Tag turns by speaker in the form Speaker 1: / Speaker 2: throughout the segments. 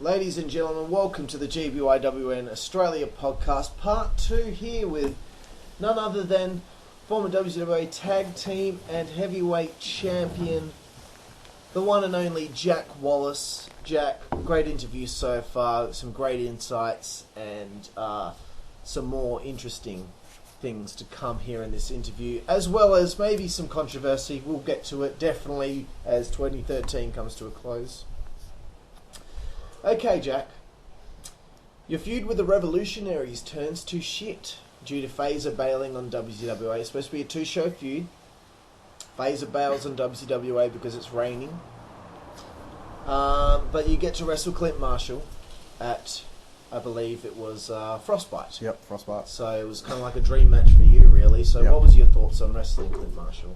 Speaker 1: Ladies and gentlemen, welcome to the GBYWN Australia podcast, part 2 here with none other than former WZWA Tag Team and Heavyweight Champion, the one and only Jack Wallace. Jack, great interview so far, some great insights and some more interesting things to come here in this interview, as well as maybe some controversy. We'll get to it definitely as 2013 comes to a close. Okay, Jack. Your feud with the Revolutionaries turns to shit due to Phaser bailing on WZWA. It's supposed to be a 2-show feud. Phaser bails on WZWA because it's raining. But you get to wrestle Clint Marshall at, I believe it was Frostbite.
Speaker 2: Yep, Frostbite.
Speaker 1: So it was kind of like a dream match for you, really. So What was your thoughts on wrestling Clint Marshall?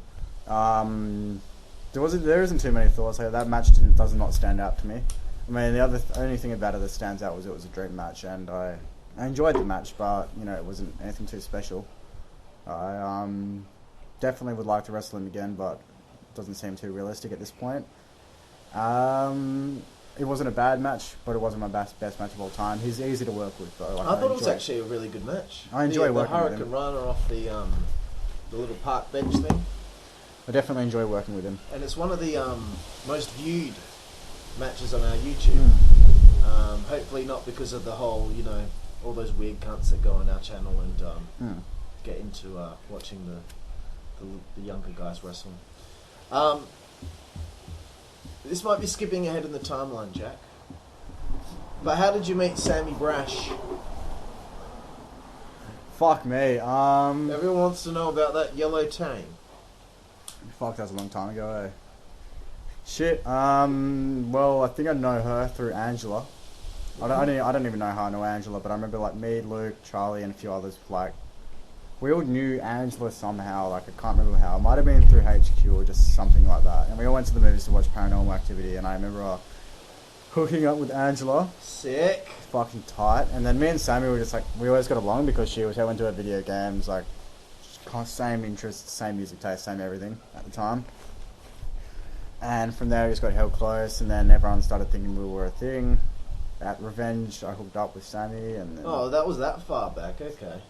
Speaker 2: There isn't too many thoughts. That match does not stand out to me. I mean, the only thing about it that stands out was it was a dream match, and I enjoyed the match, but it wasn't anything too special. I definitely would like to wrestle him again, but it doesn't seem too realistic at this point. It wasn't a bad match, but it wasn't my best match of all time. He's easy to work with, though.
Speaker 1: I thought it was actually a really good match.
Speaker 2: I enjoy working with him.
Speaker 1: The Hurricane Runner off the little park bench thing.
Speaker 2: I definitely enjoy working with him.
Speaker 1: And it's one of the most viewed matches on our YouTube. Hopefully not because of the whole, all those weird cunts that go on our channel and get into watching the younger guys wrestle. This might be skipping ahead in the timeline, Jack. But how did you meet Sammy Brash?
Speaker 2: Fuck me.
Speaker 1: Everyone wants to know about that yellow tang.
Speaker 2: Fuck, that was a long time ago, eh? Shit. Well, I think I know her through Angela. I don't even know how I know Angela, but I remember me, Luke, Charlie, and a few others. We all knew Angela somehow. I can't remember how. It might have been through HQ or just something like that. And we all went to the movies to watch Paranormal Activity, and I remember hooking up with Angela.
Speaker 1: Sick.
Speaker 2: Fucking tight. And then me and Sammy were just we always got along because she was into her video games, same interests, same music taste, same everything at the time. And from there, we just got held close, and then everyone started thinking we were a thing. At Revenge, I hooked up with Sammy, and then...
Speaker 1: Oh, that was that far back, okay.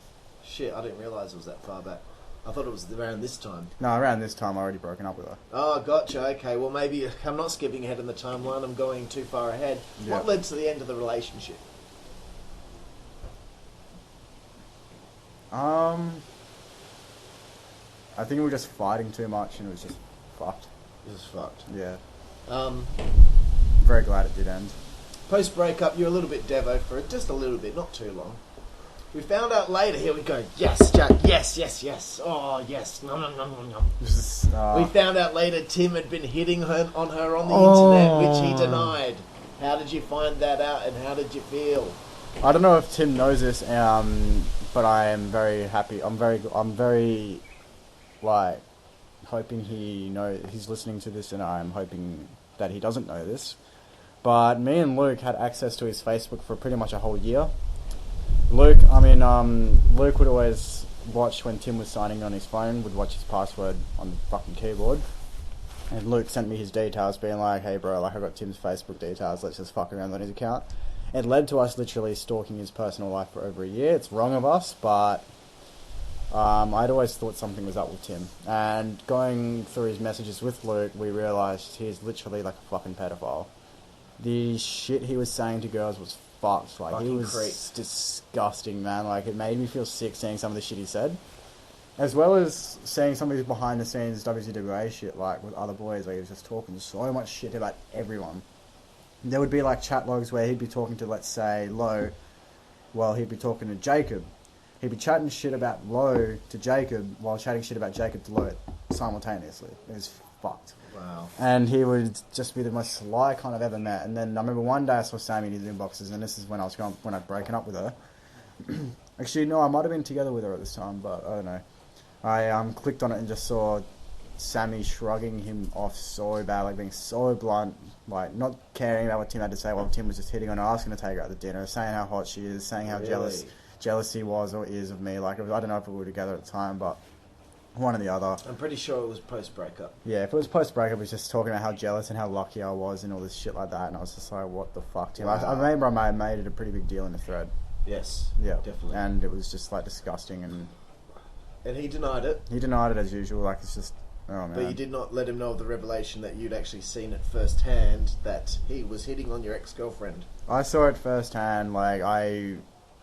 Speaker 1: Shit, I didn't realise it was that far back. I thought it was around this time.
Speaker 2: No, around this time, I already broken up with her.
Speaker 1: Oh, gotcha, okay. Well, maybe I'm not skipping ahead in the timeline, I'm going too far ahead. Yep. What led to the end of the relationship?
Speaker 2: I think we were just fighting too much, and it was just fucked.
Speaker 1: It was fucked.
Speaker 2: Yeah. Very glad it did end.
Speaker 1: Post breakup, you're a little bit devo for it, just a little bit, not too long. We found out later. Here we go. Yes, Jack. Yes, yes, yes. Oh, yes. Nom nom nom nom nom. We found out later Tim had been hitting on her on the internet, which he denied. How did you find that out, and how did you feel?
Speaker 2: I don't know if Tim knows this, but I am very happy. I'm very hoping he's listening to this, and I'm hoping that he doesn't know this. But me and Luke had access to his Facebook for pretty much a whole year. Luke would always watch when Tim was signing on his phone, would watch his password on the fucking keyboard. And Luke sent me his details, being like, hey bro, I got Tim's Facebook details, let's just fuck around on his account. It led to us literally stalking his personal life for over a year. It's wrong of us, but I'd always thought something was up with Tim. And going through his messages with Luke, we realised he's literally like a fucking pedophile. The shit he was saying to girls was fucked. He was disgusting, man. It made me feel sick seeing some of the shit he said. As well as seeing some of his behind the scenes WZWA shit, with other boys, where he was just talking so much shit about everyone. There would be chat logs where he'd be talking to, let's say, Lo, while he'd be talking to Jacob. He'd be chatting shit about Lo to Jacob while chatting shit about Jacob to Lo simultaneously. It was fucked.
Speaker 1: Wow.
Speaker 2: And he would just be the most sly kind I've ever met. And then I remember one day I saw Sammy in his inboxes, and this is when I'd broken up with her. Actually, no, I might have been together with her at this time, but I don't know. I clicked on it and just saw Sammy shrugging him off so bad, being so blunt, not caring about what Tim had to say while Tim was just hitting on her, asking to take her out to dinner, saying how hot she is, saying how jealous he was or is of me. I don't know if we were together at the time, but One or the other.
Speaker 1: I'm pretty sure it was post-breakup.
Speaker 2: Yeah, if it was post-breakup, he was just talking about how jealous and how lucky I was and all this shit like that, and I was just like, what the fuck, Tim?
Speaker 1: Wow.
Speaker 2: I remember I made it a pretty big deal in the thread.
Speaker 1: Yes.
Speaker 2: Yeah.
Speaker 1: Definitely.
Speaker 2: And it was just, like, disgusting, and...
Speaker 1: And he denied it.
Speaker 2: He denied it as usual, like, it's just... Oh, man.
Speaker 1: But you did not let him know of the revelation that you'd actually seen it firsthand, that he was hitting on your ex-girlfriend.
Speaker 2: I saw it firsthand, like, I...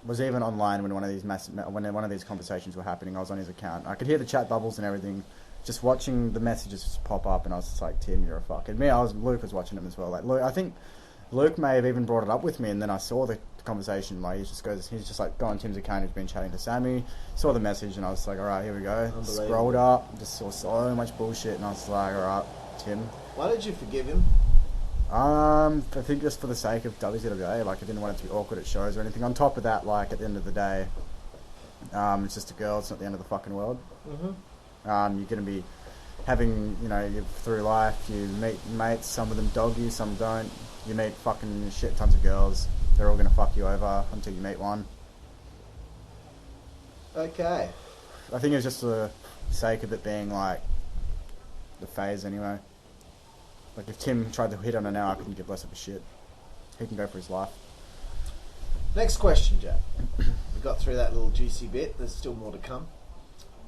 Speaker 2: was even online when one of these conversations were happening. I was on his account. I could hear the chat bubbles and everything. Just watching the messages just pop up, and I was just like, "Tim, you're a fuck." And Luke was watching them as well. Like, Luke, I think Luke may have even brought it up with me, and then I saw the conversation. Like, he's just like, go on Tim's account. He's been chatting to Sammy. Saw the message, and I was like, "All right, here we go." Scrolled up, just saw so much bullshit, and I was like, "All right, Tim."
Speaker 1: Why did you forgive him?
Speaker 2: I think just for the sake of WZWA, like, I didn't want it to be awkward at shows or anything. On top of that, like, at the end of the day, it's just a girl, it's not the end of the fucking world.
Speaker 1: Mm-hmm.
Speaker 2: You're going to be having, through life, you meet mates, some of them dog you, some don't. You meet fucking shit tons of girls, they're all going to fuck you over until you meet one.
Speaker 1: Okay.
Speaker 2: I think it was just for the sake of it being, like, the phase anyway. Like, if Tim tried to hit on her now, I couldn't give less of a shit. He can go for his life.
Speaker 1: Next question, Jack. We got through that little juicy bit. There's still more to come.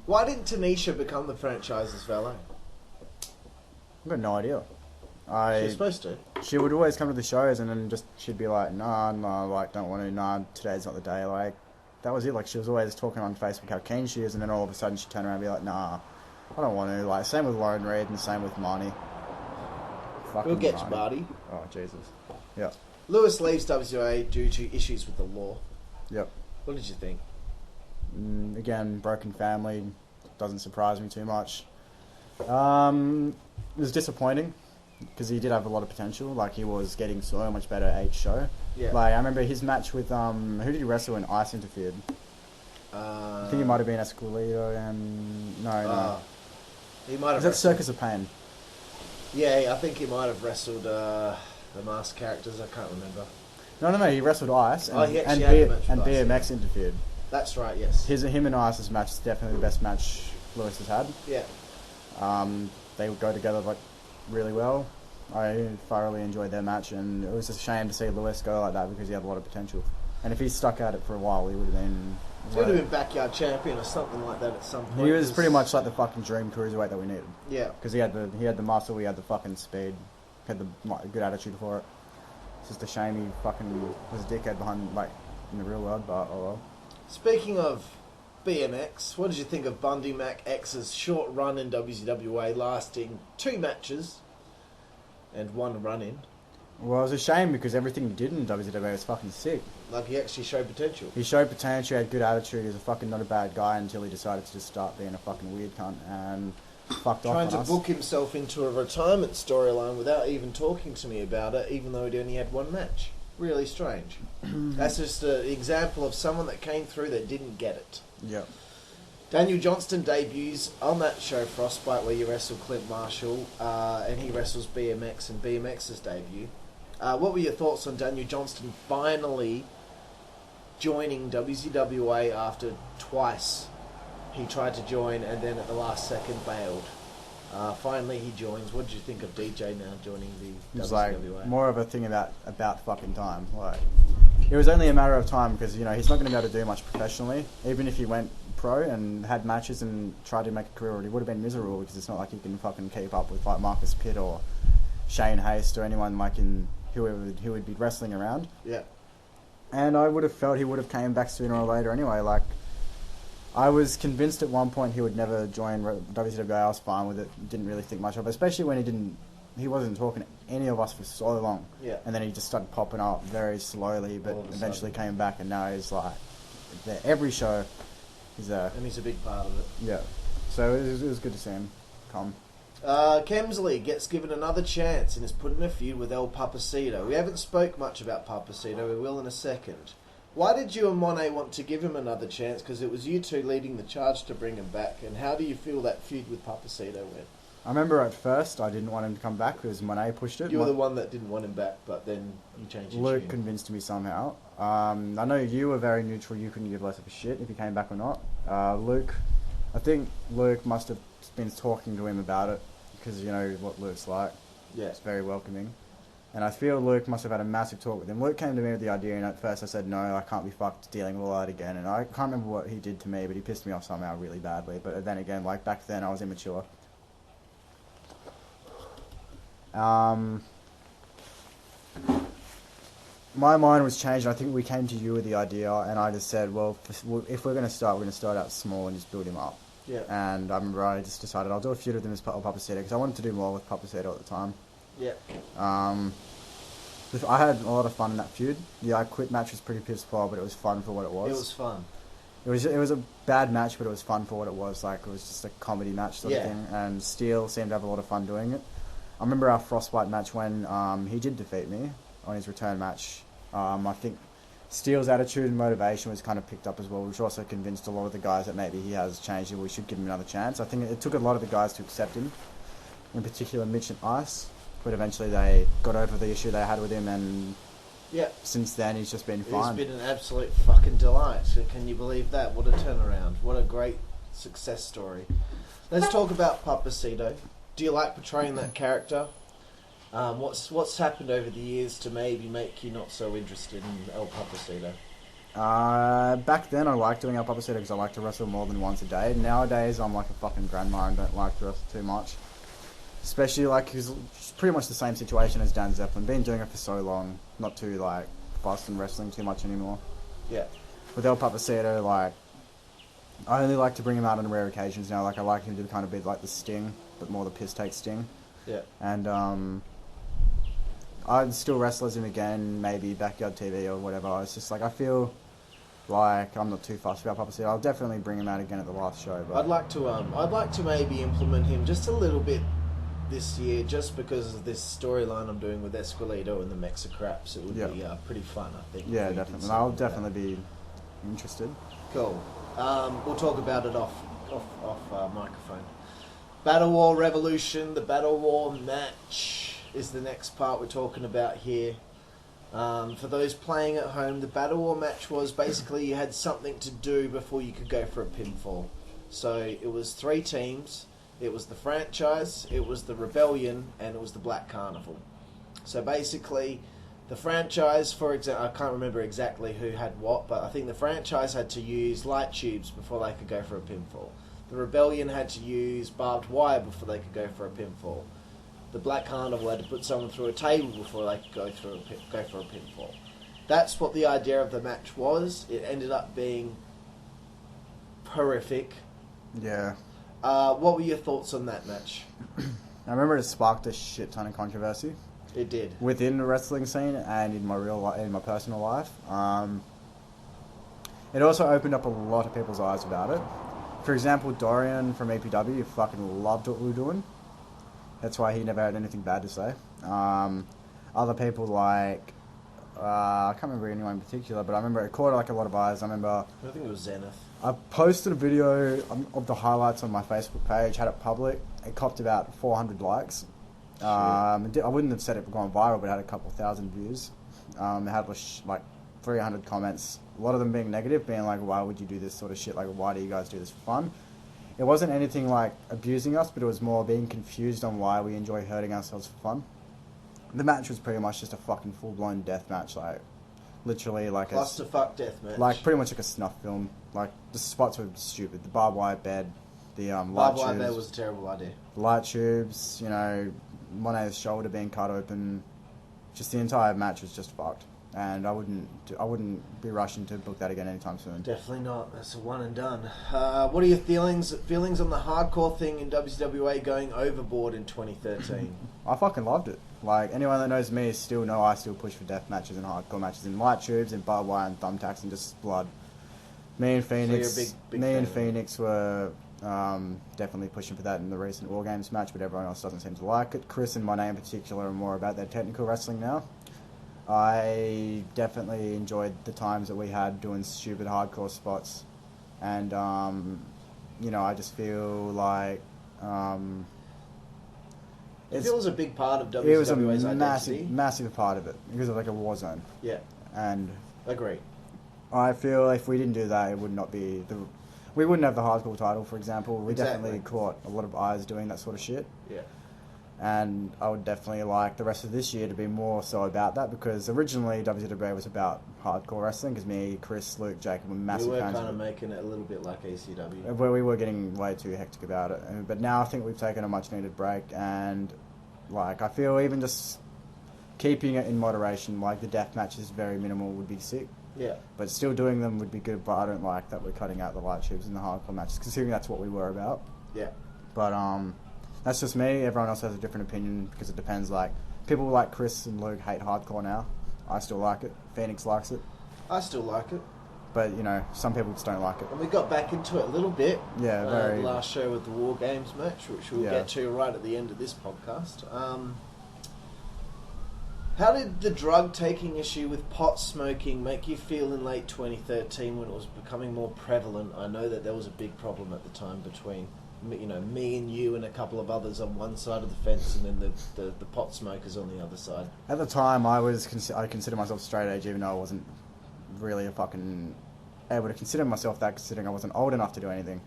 Speaker 1: Why didn't Tanisha become the franchise's valet?
Speaker 2: I've got no idea.
Speaker 1: She was supposed to.
Speaker 2: She would always come to the shows and then she'd be like, nah, like, don't want to, nah, today's not the day. Like, that was it. Like, she was always talking on Facebook how keen she is, and then all of a sudden she'd turn around and be like, nah, I don't want to. Like, same with Lauren Reed and same with Marnie.
Speaker 1: We'll get to Marty.
Speaker 2: Oh, Jesus. Yeah.
Speaker 1: Lewis leaves WZWA due to issues with the law.
Speaker 2: Yep.
Speaker 1: What did you think?
Speaker 2: Again, broken family. Doesn't surprise me too much. It was disappointing because he did have a lot of potential. Like, he was getting so much better at each show.
Speaker 1: Yeah.
Speaker 2: Like, I remember his match with, who did he wrestle when Ice interfered? I think it might have been Esquilito and... No.
Speaker 1: He might have
Speaker 2: Was that Circus of Pain?
Speaker 1: Yeah, I think he might have wrestled the masked characters. I can't remember.
Speaker 2: No. He wrestled Ice, and, BMX interfered.
Speaker 1: That's right. Yes.
Speaker 2: Him and Ice's match is definitely the best match Lewis has had.
Speaker 1: Yeah.
Speaker 2: They would go together like really well. I thoroughly enjoyed their match, and it was a shame to see Lewis go like that because he had a lot of potential. And if he stuck at it for a while, he would have been.
Speaker 1: He would have been backyard champion or something like that at some point.
Speaker 2: He was pretty much like the fucking dream cruiserweight that we needed.
Speaker 1: Yeah.
Speaker 2: Because he had the muscle, he had the fucking speed, he had the good attitude for it. It's just a shame he fucking was a dickhead behind, like, in the real world, but oh well.
Speaker 1: Speaking of BMX, what did you think of Bundy Mac X's short run in WZWA lasting 2 matches and 1 run-in?
Speaker 2: Well, it was a shame because everything he did in WZWA was fucking sick.
Speaker 1: Like, he actually showed potential.
Speaker 2: He showed potential, he had good attitude, he was a fucking not a bad guy until he decided to just start being a fucking weird cunt and fucked off on us.
Speaker 1: Trying to book himself into a retirement storyline without even talking to me about it, even though he'd only had 1 match. Really strange. That's just an example of someone that came through that didn't get it.
Speaker 2: Yep.
Speaker 1: Daniel Johnston debuts on that show, Frostbite, where you wrestle Clint Marshall, and he wrestles BMX in BMX's debut. What were your thoughts on Daniel Johnston finally joining WZWA after twice he tried to join and then at the last second bailed? Finally he joins. What did you think of DJ now joining the
Speaker 2: It was
Speaker 1: WZWA?
Speaker 2: like more of a thing about fucking time. Like, it was only a matter of time because, he's not going to be able to do much professionally. Even if he went pro and had matches and tried to make a career, he would have been miserable because it's not like he can fucking keep up with like Marcus Pitt or Shane Haste or anyone like who would be wrestling around.
Speaker 1: Yeah.
Speaker 2: And I would have felt he would have came back sooner or later anyway. Like, I was convinced at one point he would never join WZWA. I was fine with it. Didn't really think much of it, especially when he wasn't talking to any of us for so long.
Speaker 1: Yeah.
Speaker 2: And then he just started popping up very slowly, but eventually came back, and now he's like there every show. He's there.
Speaker 1: And he's a big part of it.
Speaker 2: Yeah. So it was good to see him come.
Speaker 1: Kemsley gets given another chance and is put in a feud with El Papacito. We haven't spoke much about Papacito. We will in a second. Why did you and Monet want to give him another chance? Because it was you two leading the charge to bring him back. And how do you feel that feud with Papacito went?
Speaker 2: I remember at first I didn't want him to come back because Monet pushed it.
Speaker 1: You were the one that didn't want him back, but then you changed your
Speaker 2: Luke
Speaker 1: tune.
Speaker 2: convinced me somehow. I know you were very neutral. You couldn't give less of a shit if he came back or not. Luke I think Luke must have been talking to him about it because you know what Luke's like.
Speaker 1: Yeah.
Speaker 2: It's very welcoming. And I feel Luke must have had a massive talk with him. Luke came to me with the idea, and at first I said, no, I can't be fucked dealing with all that again. And I can't remember what he did to me, but he pissed me off somehow really badly. But then again, like, back then I was immature. My mind was changed, and I think we came to you with the idea, and I just said, well, if we're going to start out small and just build him up.
Speaker 1: Yeah.
Speaker 2: And I remember I just decided I'll do a feud with him as Papacito, because I wanted to do more with Papacito at the time.
Speaker 1: Yeah.
Speaker 2: I had a lot of fun in that feud. The I Quit match was pretty piss poor, but it was fun for what it was.
Speaker 1: It was fun.
Speaker 2: It was a bad match, but it was fun for what it was. Like, it was just a comedy match sort of thing. And Steele seemed to have a lot of fun doing it. I remember our Frostbite match when he did defeat me on his return match. I think Steele's attitude and motivation was kind of picked up as well, which also convinced a lot of the guys that maybe he has changed and we should give him another chance. I think it took a lot of the guys to accept him, in particular Mitch and Ice. But eventually they got over the issue they had with him, and since then he's just been fine.
Speaker 1: He's been an absolute fucking delight. Can you believe that? What a turnaround. What a great success story. Let's talk about Papacito. Do you like portraying that character? What's happened over the years to maybe make you not so interested in El Papacito?
Speaker 2: Back then I liked doing El Papacito because I like to wrestle more than once a day. Nowadays I'm like a fucking grandma and don't like to wrestle too much. Especially like, he's pretty much the same situation as Dan Zeppelin. Been doing it for so long, not too like fussed and wrestling too much anymore.
Speaker 1: Yeah.
Speaker 2: With El Papacito, like, I only like to bring him out on rare occasions now. Like, I like him to kind of be like the Sting, but more the piss take Sting.
Speaker 1: Yeah.
Speaker 2: And I'd still wrestle as him again, maybe Backyard TV or whatever. It's just like, I feel like I'm not too fussed about Papacito. I'll definitely bring him out again at the last show. But
Speaker 1: I'd like to maybe implement him just a little bit this year, just because of this storyline I'm doing with Esqueleto and the Mexicraps. It would be pretty fun, I think.
Speaker 2: Yeah, definitely. I'll definitely be interested.
Speaker 1: Cool. We'll talk about it off microphone. Battle War Revolution, the Battle War match is the next part we're talking about here. For those playing at home, the Battle War match was basically you had something to do before you could go for a pinfall. So it was 3 teams. It was the franchise, it was the Rebellion, and it was the Black Carnival. So basically, the franchise, for example, I can't remember exactly who had what, but I think the franchise had to use light tubes before they could go for a pinfall. The Rebellion had to use barbed wire before they could go for a pinfall. The Black Carnival had to put someone through a table before they could go for a pinfall. That's what the idea of the match was. It ended up being horrific.
Speaker 2: Yeah.
Speaker 1: What were your thoughts on that match?
Speaker 2: I remember it sparked a shit ton of controversy.
Speaker 1: It did.
Speaker 2: Within the wrestling scene and in my in my personal life. It also opened up a lot of people's eyes about it. For example, Dorian from EPW fucking loved what we were doing. That's why he never had anything bad to say. Other people like... I can't remember anyone in particular, but I remember it caught like a lot of eyes. I
Speaker 1: think it was Zenith.
Speaker 2: I posted a video of the highlights on my Facebook page, had it public. It copped about 400 likes. I wouldn't have said it gone viral, but it had a couple thousand views. It had like 300 comments, a lot of them being negative, being like, why would you do this sort of shit? Like, why do you guys do this for fun? It wasn't anything like abusing us, but it was more being confused on why we enjoy hurting ourselves for fun. The match was pretty much just a fucking full-blown death match, like, literally like
Speaker 1: clusterfuck death match.
Speaker 2: Like, pretty much like a snuff film. Like, the spots were stupid. The barbed wire bed, the light
Speaker 1: barbed
Speaker 2: tubes.
Speaker 1: wire bed was a terrible idea.
Speaker 2: Light tubes, you know, Moné's shoulder being cut open. Just the entire match was just fucked. And I wouldn't be rushing to book that again anytime soon.
Speaker 1: Definitely not. That's a one and done. What are your feelings on the hardcore thing in WZWA going overboard in 2013?
Speaker 2: I fucking loved it. Like, anyone that knows me still know I still push for death matches and hardcore matches in light tubes and barbed wire and thumbtacks and just blood. Me and Phoenix,
Speaker 1: so you're a big
Speaker 2: Phoenix were definitely pushing for that in the recent War Games match, but everyone else doesn't seem to like it. Chris and Moné in particular are more about their technical wrestling now. I definitely enjoyed the times that we had doing stupid hardcore spots, and you know, I just feel like
Speaker 1: it was a big part of WZWA's
Speaker 2: it was a
Speaker 1: identity.
Speaker 2: massive part of it because of like a war zone.
Speaker 1: Yeah,
Speaker 2: and
Speaker 1: agree.
Speaker 2: I feel if we didn't do that, it would not be we wouldn't have the hardcore title, for example. We
Speaker 1: Exactly.
Speaker 2: definitely caught a lot of eyes doing that sort of shit.
Speaker 1: Yeah.
Speaker 2: And I would definitely like the rest of this year to be more so about that, because originally WZWA was about hardcore wrestling, because me, Chris, Luke, Jacob were massive
Speaker 1: We were
Speaker 2: fans
Speaker 1: kind of
Speaker 2: of it.
Speaker 1: making it a little bit like ECW.
Speaker 2: Where we were getting way too hectic about it. But now I think we've taken a much needed break, and like I feel even just keeping it in moderation, like the death matches very minimal would be sick.
Speaker 1: Yeah.
Speaker 2: But still doing them would be good, but I don't like that we're cutting out the light tubes in the hardcore matches, considering that's what we were about.
Speaker 1: Yeah.
Speaker 2: But that's just me. Everyone else has a different opinion, because it depends. Like, people like Chris and Luke hate hardcore now. I still like it. Phoenix likes it.
Speaker 1: I still like it.
Speaker 2: But, you know, some people just don't like it.
Speaker 1: And we got back into it a little bit.
Speaker 2: Yeah, very...
Speaker 1: The last show with the War Games match, which we'll
Speaker 2: Yeah.
Speaker 1: get to right at the end of this podcast. How did the drug-taking issue with pot smoking make you feel in late 2013 when it was becoming more prevalent? I know that there was a big problem at the time between, you know, me and you and a couple of others on one side of the fence, and then the pot smokers on the other side.
Speaker 2: At the time, I considered myself straight edge, even though I wasn't really able to consider myself that, considering I wasn't old enough to do anything.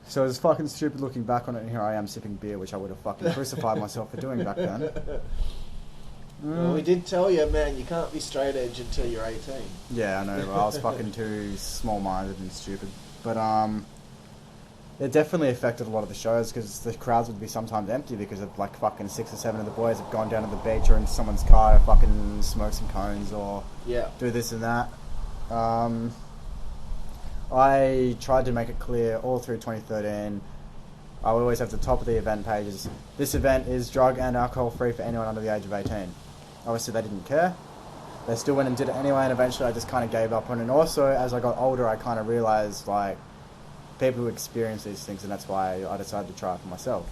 Speaker 2: So it was fucking stupid looking back on it, and here I am sipping beer, which I would have fucking crucified myself for doing back then.
Speaker 1: Well, we did tell you, man, you can't be straight edge until you're 18.
Speaker 2: Yeah, I know. I was fucking too small-minded and stupid. But it definitely affected a lot of the shows, because the crowds would be sometimes empty because of like fucking 6 or 7 of the boys have gone down to the beach or in someone's car to fucking smoke some cones or do this and that. I tried to make it clear all through 2013. I would always have the top of the event pages. This event is drug and alcohol free for anyone under the age of 18. Obviously they didn't care. They still went and did it anyway, and eventually I just kind of gave up on it. And also, as I got older, I kind of realised, like, people who experience these things, and that's why I decided to try it for myself.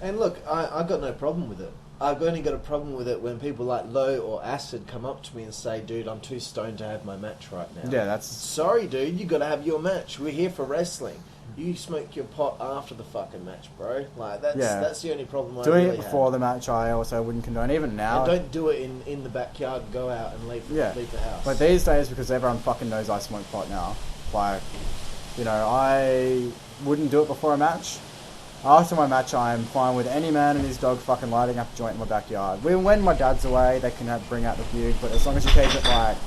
Speaker 1: And look, I got no problem with it. I've only got a problem with it when people like Low or Acid come up to me and say, dude, I'm too stoned to have my match right now.
Speaker 2: Yeah, that's...
Speaker 1: Sorry, dude, you got to have your match. We're here for wrestling. You smoke your pot after the fucking match, bro. Like, that's the only problem I
Speaker 2: Doing
Speaker 1: really
Speaker 2: it before the match, I also wouldn't condone. Even now...
Speaker 1: And don't do it in the backyard and go out and leave the house.
Speaker 2: But these days, because everyone fucking knows I smoke pot now, like, you know, I wouldn't do it before a match. After my match, I'm fine with any man and his dog fucking lighting up a joint in my backyard. When my dad's away, they can bring out the feud, but as long as you keep it, like...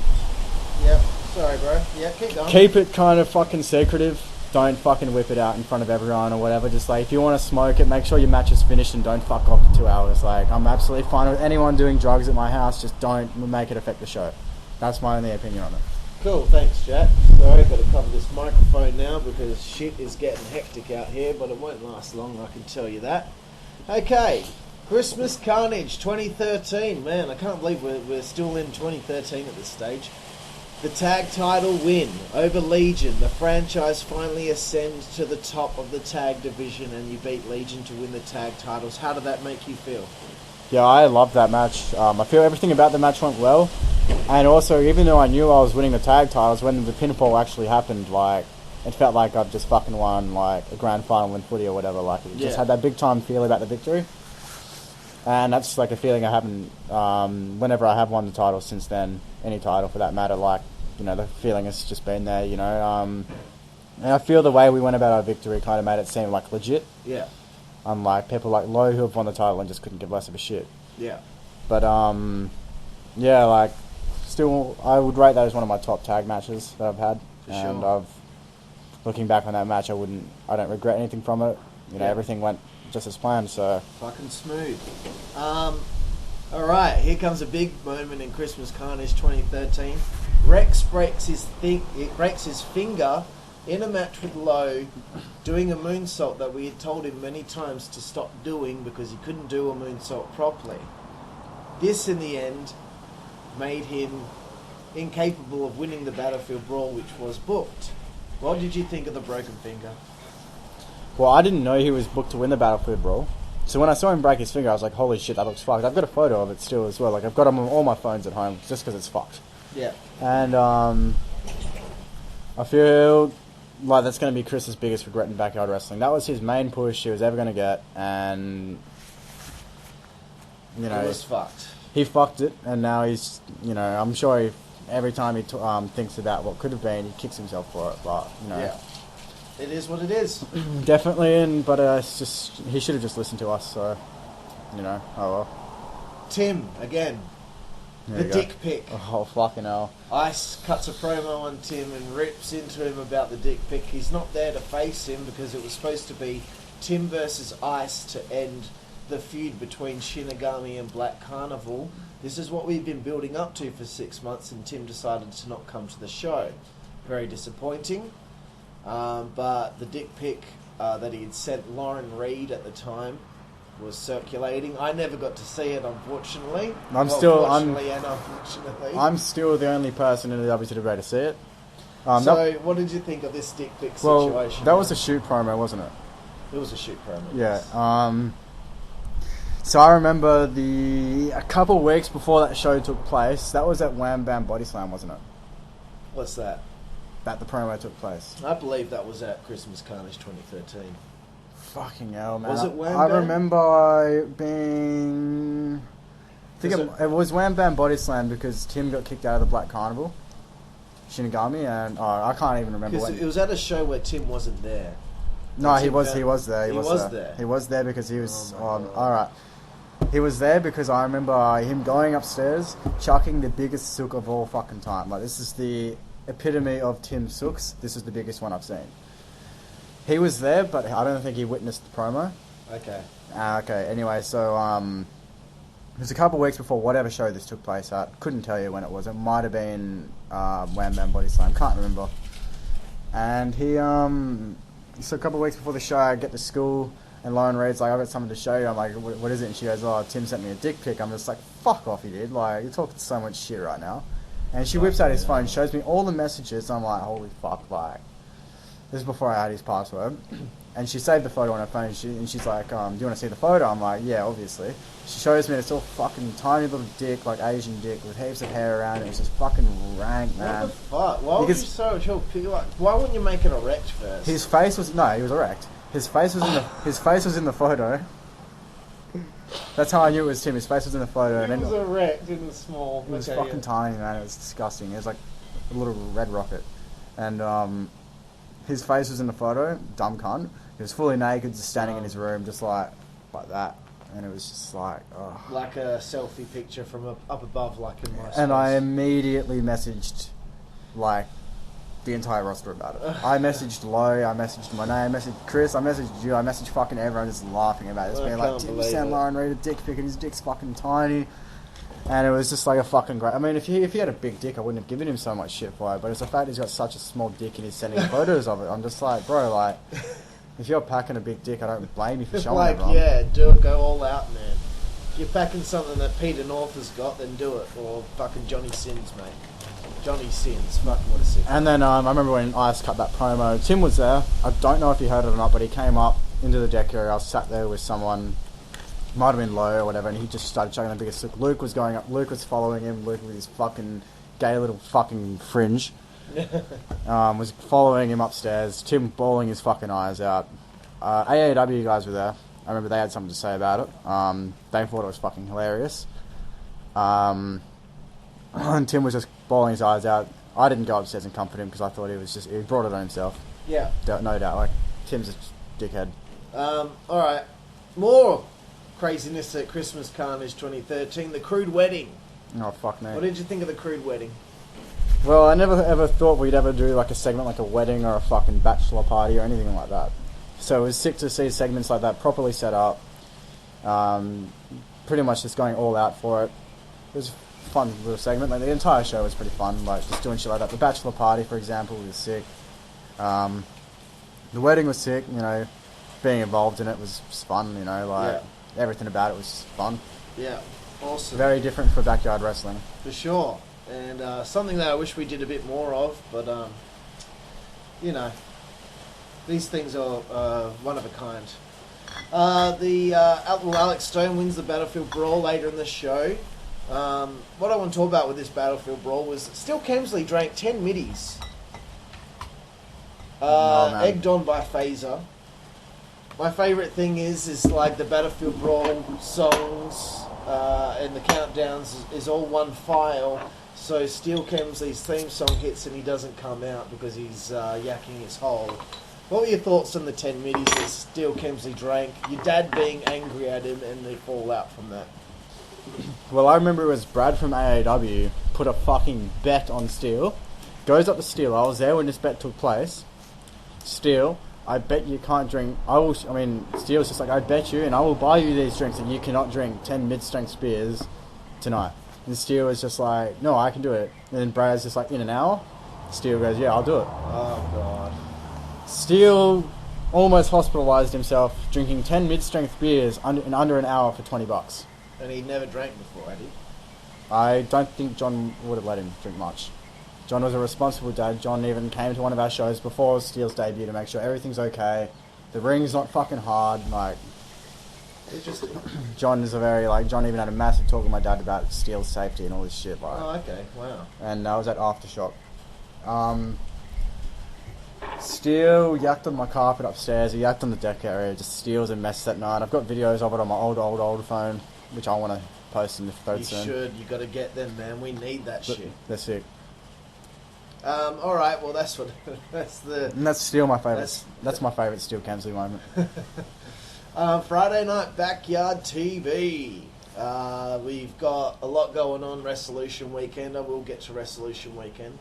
Speaker 1: Yep, sorry, bro. Yeah, keep going.
Speaker 2: Keep it kind of fucking secretive. Don't fucking whip it out in front of everyone or whatever. Just like, if you want to smoke it, make sure your match is finished and don't fuck off for 2 hours. Like, I'm absolutely fine with anyone doing drugs at my house, just don't make it affect the show. That's my only opinion on it.
Speaker 1: Cool, thanks, Jack. Sorry, I've got to cover this microphone now because shit is getting hectic out here, but it won't last long, I can tell you that. Okay, Christmas Carnage 2013. Man, I can't believe we're still in 2013 at this stage. The tag title win over Legion. The franchise finally ascends to the top of the tag division, and you beat Legion to win the tag titles. How did that make you feel?
Speaker 2: Yeah, I loved that match. I feel everything about the match went well. And also, even though I knew I was winning the tag titles, when the pinfall actually happened, like, it felt like I'd just fucking won, like, a grand final in footy or whatever. Like, it just had that big time feel about the victory. And that's, like, a feeling I haven't, whenever I have won the title since then, any title for that matter, like, you know, the feeling has just been there, you know. And I feel the way we went about our victory kind of made it seem, like, legit.
Speaker 1: Yeah.
Speaker 2: Unlike people like Lowe who have won the title and just couldn't give less of a shit.
Speaker 1: Yeah.
Speaker 2: But, yeah, like, still, I would rate that as one of my top tag matches that I've had. And looking back on that match, I don't regret anything from it. You know, everything went just as planned, so...
Speaker 1: Fucking smooth. Alright, here comes a big moment in Christmas Carnage 2013. Rex breaks his finger in a match with Lowe, doing a moonsault that we had told him many times to stop doing because he couldn't do a moonsault properly. This, in the end, made him incapable of winning the Battlefield Brawl, which was booked. What did you think of the broken finger?
Speaker 2: Well, I didn't know he was booked to win the Battlefield Brawl. So when I saw him break his finger, I was like, holy shit, that looks fucked. I've got a photo of it still as well. Like, I've got them on all my phones at home just because it's fucked.
Speaker 1: Yeah.
Speaker 2: And I feel like that's going to be Chris's biggest regret in backyard wrestling. That was his main push he was ever going to get, and you know,
Speaker 1: it was fucked.
Speaker 2: He fucked it, and now he's, you know, I'm sure every time he thinks about what could have been, he kicks himself for it. But you know,
Speaker 1: It is what it is.
Speaker 2: Definitely, but it's just he should have just listened to us. So, you know, oh well.
Speaker 1: Tim again.
Speaker 2: There
Speaker 1: The
Speaker 2: you go.
Speaker 1: dick pic.
Speaker 2: Oh fucking hell!
Speaker 1: Ice cuts a promo on Tim and rips into him about the dick pic. He's not there to face him because it was supposed to be Tim versus Ice to end the feud between Shinigami and Black Carnival. This is what we've been building up to for 6 months, and Tim decided to not come to the show. Very disappointing. But the dick pic that he had sent Lauren Reed at the time was circulating. I never got to see it, unfortunately.
Speaker 2: I'm still the only person in the WZWA to see it.
Speaker 1: So, what did you think of this dick pic situation?
Speaker 2: Well, that was a shoot promo, wasn't it?
Speaker 1: It was a shoot promo.
Speaker 2: Yeah.
Speaker 1: Yes.
Speaker 2: So I remember a couple weeks before that show took place. That was at Wham Bam Body Slam, wasn't it?
Speaker 1: What's that?
Speaker 2: That the promo took place.
Speaker 1: I believe that was at Christmas Carnage 2013.
Speaker 2: Fucking hell, man!
Speaker 1: Was it Wham
Speaker 2: I
Speaker 1: Bam?
Speaker 2: remember being. I think it was Wham Bam Body Slam because Tim got kicked out of the Black Carnival, Shinigami, and I can't even remember when.
Speaker 1: Because it was at a show where Tim wasn't there.
Speaker 2: No, he was there. He was there.
Speaker 1: He was there
Speaker 2: because he was
Speaker 1: Oh my God.
Speaker 2: all right. He was there because I remember him going upstairs, chucking the biggest sook of all fucking time. Like, this is the epitome of Tim Sooks. This is the biggest one I've seen. He was there, but I don't think he witnessed the promo.
Speaker 1: Okay.
Speaker 2: Okay. Anyway, so it was a couple of weeks before whatever show this took place at. Couldn't tell you when it was. It might have been Wham Bam Body Slam. Can't remember. And he so a couple of weeks before the show, I get to school, and Lauren Reed's like, "I've got something to show you." I'm like, "What is it?" And she goes, "Oh, Tim sent me a dick pic." I'm just like, "Fuck off, he did. Like, you're talking so much shit right now." And she whips out his phone, shows me all the messages. I'm like, "Holy fuck!" Like, this is before I had his password. And she saved the photo on her phone. She's like, "Do you want to see the photo?" I'm like, "Yeah, obviously." She shows me it's all fucking tiny little dick, like Asian dick, with heaps of hair around it. It's just fucking rank, man.
Speaker 1: What the fuck? Why would you so chill? Why wouldn't you make it erect first?
Speaker 2: His face was he was erect. His face was in the photo. That's how I knew it was Tim. His face was in the photo.
Speaker 1: It was erect and small.
Speaker 2: It was fucking tiny, man. It was disgusting. It was like a little red rocket. And his face was in the photo. Dumb cunt. He was fully naked, just standing in his room, just like that. And it was just like, oh.
Speaker 1: Like a selfie picture from up above, like in my.
Speaker 2: And I immediately messaged, like, the entire roster about it. I messaged Lo, I messaged Monet, I messaged Chris, I messaged you, I messaged fucking everyone, just laughing about it. Just being like, Tim sent Lauren Reed a dick pic and his dick's fucking tiny. And it was just like a fucking great... I mean, if he had a big dick, I wouldn't have given him so much shit for it. But it's the fact he's got such a small dick and he's sending photos of it. I'm just like, bro, like, if you're packing a big dick, I don't blame you for showing
Speaker 1: like,
Speaker 2: it, bro.
Speaker 1: yeah, go all out, man. If you're packing something that Peter North has got, then do it. Or fucking Johnny Sins, mate. Johnny Sins, fucking what a sick.
Speaker 2: And then I remember when Ice cut that promo, Tim was there. I don't know if he heard it or not, but he came up into the deck area. I was sat there with someone, might have been Lo or whatever, and he just started chugging the biggest look. Luke was going up, Luke was following him, Luke with his fucking gay little fucking fringe. Was following him upstairs, Tim bawling his fucking eyes out. AAW guys were there. I remember they had something to say about it. They thought it was fucking hilarious. And Tim was just bawling his eyes out. I didn't go upstairs and comfort him because I thought he brought it on himself.
Speaker 1: Yeah.
Speaker 2: No doubt. Like, Tim's a dickhead.
Speaker 1: Alright. More craziness at Christmas Carnage 2013. The Crude Wedding.
Speaker 2: Oh, fuck me.
Speaker 1: What did you think of the Crude Wedding?
Speaker 2: Well, I never ever thought we'd ever do like a segment like a wedding or a fucking bachelor party or anything like that. So it was sick to see segments like that properly set up. Pretty much just going all out for it. It was a fun little segment. Like, the entire show was pretty fun. Like, just doing shit like that. The bachelor party, for example, was sick. The wedding was sick. You know, being involved in it was fun. You know, like everything about it was fun.
Speaker 1: Yeah, awesome.
Speaker 2: Very different for backyard wrestling.
Speaker 1: For sure. And something that I wish we did a bit more of, but you know, these things are one of a kind. Alex Stone wins the Battlefield Brawl later in the show. What I want to talk about with this Battlefield Brawl was Still Kemsley drank 10 middies. Egged on by Phaser. My favourite thing is like the Battlefield Brawl songs and the countdowns is all one file. So Steel Kemsley's theme song hits and he doesn't come out because he's yakking his hole. What were your thoughts on the 10 middies that Steel Kemsley drank? Your dad being angry at him and the fallout from that.
Speaker 2: Well, I remember it was Brad from AAW put a fucking bet on Steel. Goes up to Steel. I was there when this bet took place. Steel, I bet you can't drink. Steel's just like, I bet you, and I will buy you these drinks, and you cannot drink 10 mid-strength beers tonight. And Steel was just like, no, I can do it. And then Brad's just like, in an hour? Steel goes, yeah, I'll do it.
Speaker 1: Oh, God.
Speaker 2: Steel almost hospitalised himself drinking 10 mid-strength beers in under an hour for $20.
Speaker 1: And he never drank before, had he?
Speaker 2: I don't think John would have let him drink much. John was a responsible dad. John even came to one of our shows before Steel's debut to make sure everything's okay. The ring's not fucking hard. Like,
Speaker 1: Interesting.
Speaker 2: John is John even had a massive talk with my dad about Steel's safety and all this shit. Like,
Speaker 1: oh, okay. Wow.
Speaker 2: And I was at Aftershock. Steel yacked on my carpet upstairs. He yacked on the deck area. Just Steel's a mess that night. I've got videos of it on my old phone, which I want to post in the thread soon.
Speaker 1: You should. You got to get them, man. We need that shit.
Speaker 2: They're sick.
Speaker 1: All right. Well, that's
Speaker 2: And that's Steel my favourite. That's my favourite Steel Kemsley moment.
Speaker 1: Friday night backyard TV. We've got a lot going on. Resolution weekend. I will get to Resolution weekend.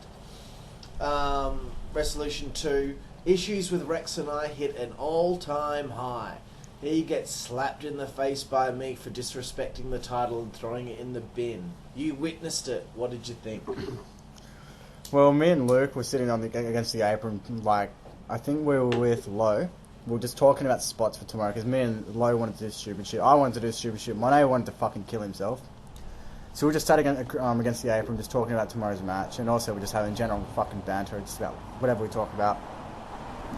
Speaker 1: Resolution 2. Issues with Rex and I hit an all-time high. He gets slapped in the face by me for disrespecting the title and throwing it in the bin. You witnessed it. What did you think?
Speaker 2: Well, me and Luke were sitting against the apron. Like, I think we were with Lo. We were just talking about spots for tomorrow because me and Lo wanted to do stupid shit. I wanted to do stupid shit. Monet wanted to fucking kill himself. So we just sat against the apron, just talking about tomorrow's match, and also we're just having general fucking banter, just about whatever we talk about.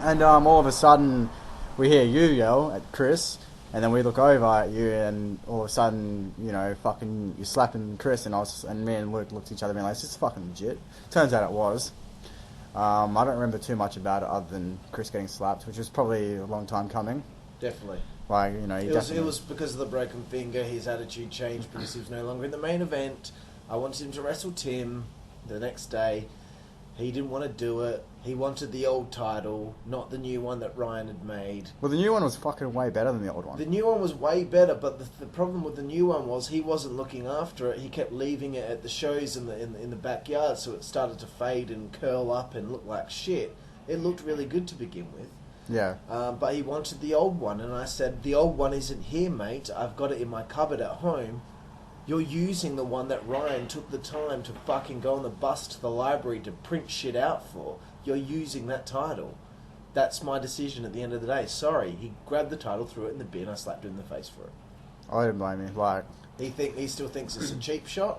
Speaker 2: And all of a sudden, we hear you yell at Chris, and then we look over at you, and all of a sudden, fucking you're slapping Chris, and me and Luke looked at each other, being like, "Is this fucking legit?" Turns out it was. I don't remember too much about it other than Chris getting slapped, which was probably a long time coming.
Speaker 1: Definitely.
Speaker 2: Like,
Speaker 1: it was because of the broken finger. His attitude changed because he was no longer in the main event. I wanted him to wrestle Tim the next day. He didn't want to do it. He wanted the old title, not the new one that Ryan had made.
Speaker 2: Well, the new one was fucking way better than the old one.
Speaker 1: The new one was way better, but the problem with the new one was he wasn't looking after it. He kept leaving it at the shows in the backyard, so it started to fade and curl up and look like shit. It looked really good to begin with.
Speaker 2: Yeah.
Speaker 1: But he wanted the old one, and I said, the old one isn't here, mate. I've got it in my cupboard at home. You're using the one that Ryan took the time to fucking go on the bus to the library to print shit out for. You're using that title. That's my decision at the end of the day. Sorry. He grabbed the title, threw it in the bin, I slapped him in the face for it.
Speaker 2: I didn't blame him. Like,
Speaker 1: he still thinks it's a cheap shot.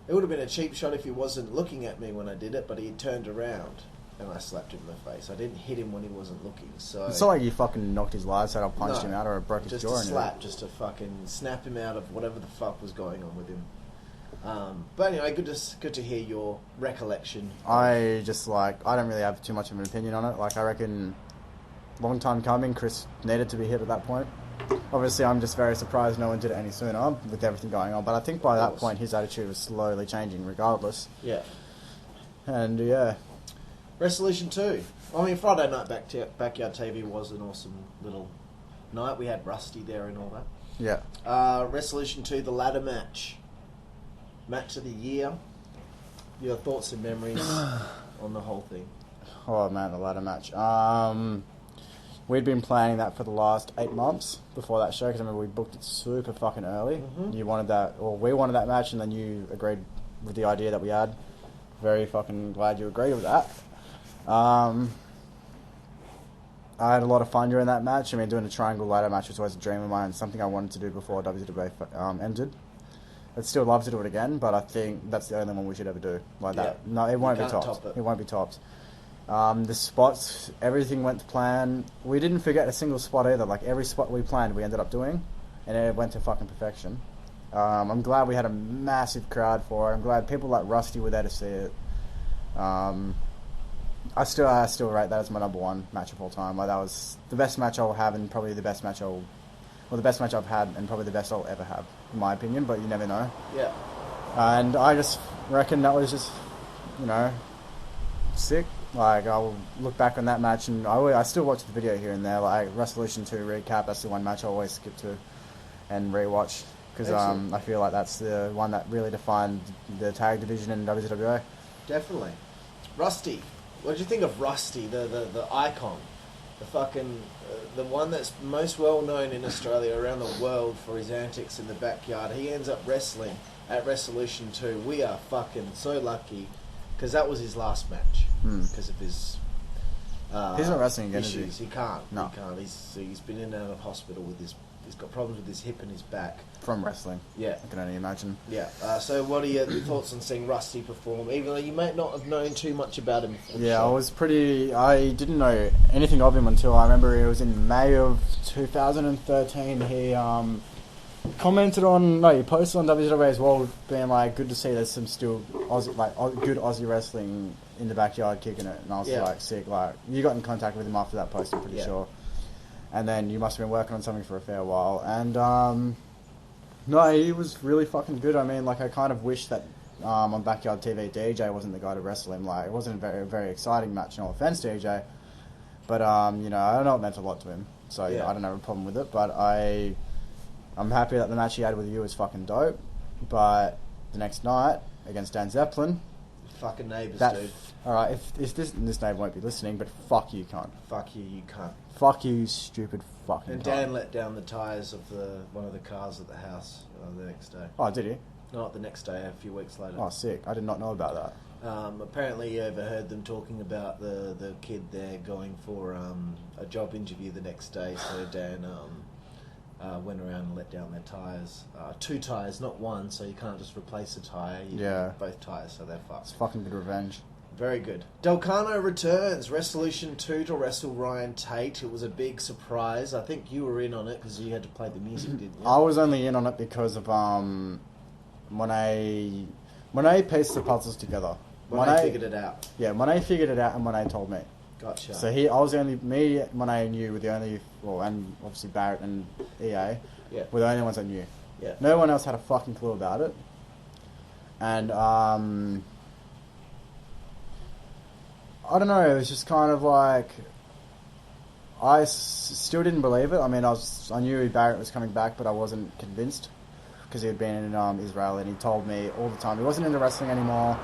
Speaker 1: It would have been a cheap shot if he wasn't looking at me when I did it, but he turned around. And I slapped him in the face. I didn't hit him when he wasn't looking. So
Speaker 2: it's not like you fucking knocked his lights out or punched him out or broke his jaw.
Speaker 1: Just a slap, just to fucking snap him out of whatever the fuck was going on with him. But anyway, good to hear your recollection.
Speaker 2: I don't really have too much of an opinion on it. Like, I reckon, long time coming, Chris needed to be hit at that point. Obviously, I'm just very surprised no one did it any sooner with everything going on. But I think by that point, his attitude was slowly changing regardless.
Speaker 1: Yeah.
Speaker 2: And, yeah.
Speaker 1: Resolution 2. Friday night backyard TV was an awesome little night. We had Rusty there and all that.
Speaker 2: Yeah.
Speaker 1: Resolution 2, the ladder match. Match of the year. Your thoughts and memories on the whole thing.
Speaker 2: Oh, man, the ladder match. We'd been planning that for the last 8 months before that show, because I remember we booked it super fucking early.
Speaker 1: Mm-hmm.
Speaker 2: You wanted that, or we wanted that match, and then you agreed with the idea that we had. Very fucking glad you agreed with that. I had a lot of fun during that match. Doing a triangle ladder match was always a dream of mine, something I wanted to do before WZWA ended. I'd still love to do it again, but I think that's the only one we should ever do like that.
Speaker 1: Yeah.
Speaker 2: No, it won't be topped.
Speaker 1: Top it.
Speaker 2: It won't be topped. The spots, everything went to plan. We didn't forget a single spot either. Like, every spot we planned, we ended up doing, and it went to fucking perfection. I'm glad we had a massive crowd for it. I'm glad people like Rusty were there to see it. I still rate that as my number one match of all time. Like, that was the best match I'll have, and probably the best match the best match I've had, and probably the best I'll ever have, in my opinion. But you never know.
Speaker 1: Yeah.
Speaker 2: And I just reckon that was just, sick. Like, I'll look back on that match, and I still watch the video here and there. Like, Resolution 2 recap, that's the one match I always skip to and rewatch. Because I feel like that's the one that really defined the tag division in WZWA.
Speaker 1: Definitely. Rusty. What did you think of Rusty, the icon? The fucking... the one that's most well known in Australia, around the world, for his antics in the backyard. He ends up wrestling at Resolution 2. We are fucking so lucky, because that was his last match. Because of his...
Speaker 2: he's not wrestling again,
Speaker 1: issues.
Speaker 2: is he?
Speaker 1: He can't.
Speaker 2: No.
Speaker 1: He can't. He's been in and out of hospital with his... He's got problems with his hip and his back.
Speaker 2: From wrestling.
Speaker 1: Yeah.
Speaker 2: I can only imagine.
Speaker 1: Yeah. So what are your thoughts on seeing Rusty perform, even though you may not have known too much about him?
Speaker 2: Yeah, I didn't know anything of him until I remember it was in May of 2013. He commented on... No, he posted on WZWA as well, being like, good to see there's some still good Aussie wrestling in the backyard kicking it. And I was like, sick. Like, you got in contact with him after that post, I'm pretty sure. And then you must have been working on something for a fair while. And, no, he was really fucking good. I mean, like, I kind of wish that on Backyard TV, DJ wasn't the guy to wrestle him. Like, it wasn't a very, very exciting match, no offense, DJ. But, you know, I know it meant a lot to him. So, I don't have a problem with it. But I'm happy that the match he had with you was fucking dope. But the next night, against Dan Zeppelin...
Speaker 1: Fucking neighbours, dude.
Speaker 2: Alright, if this neighbour won't be listening, but fuck you, cunt.
Speaker 1: Fuck you, you cunt.
Speaker 2: Fuck you, stupid fucking
Speaker 1: And Dan let down the tyres of one of the cars at the house the next day.
Speaker 2: Oh, did he?
Speaker 1: Not the next day, a few weeks later.
Speaker 2: Oh, sick. I did not know about that.
Speaker 1: Apparently he overheard them talking about the kid there going for a job interview the next day, so Dan went around and let down their tyres. 2 tyres, not one, so you can't just replace a tyre. You need both tyres, so they're fucked.
Speaker 2: It's fucking good revenge.
Speaker 1: Very good. Delcano returns. Resolution 2 to wrestle Ryan Tate. It was a big surprise. I think you were in on it because you had to play the music, didn't you?
Speaker 2: I was only in on it because of Monet pieced the puzzles together.
Speaker 1: Monet figured it out.
Speaker 2: Yeah, Monet figured it out and Monet told me.
Speaker 1: Gotcha.
Speaker 2: So me, Monet and you were the only, and obviously Barrett and EA were the only ones that knew.
Speaker 1: Yeah.
Speaker 2: No one else had a fucking clue about it. And, I don't know, it was just kind of like... I still didn't believe it. I mean, I knew Barrett was coming back, but I wasn't convinced. Because he had been in Israel, and he told me all the time he wasn't into wrestling anymore.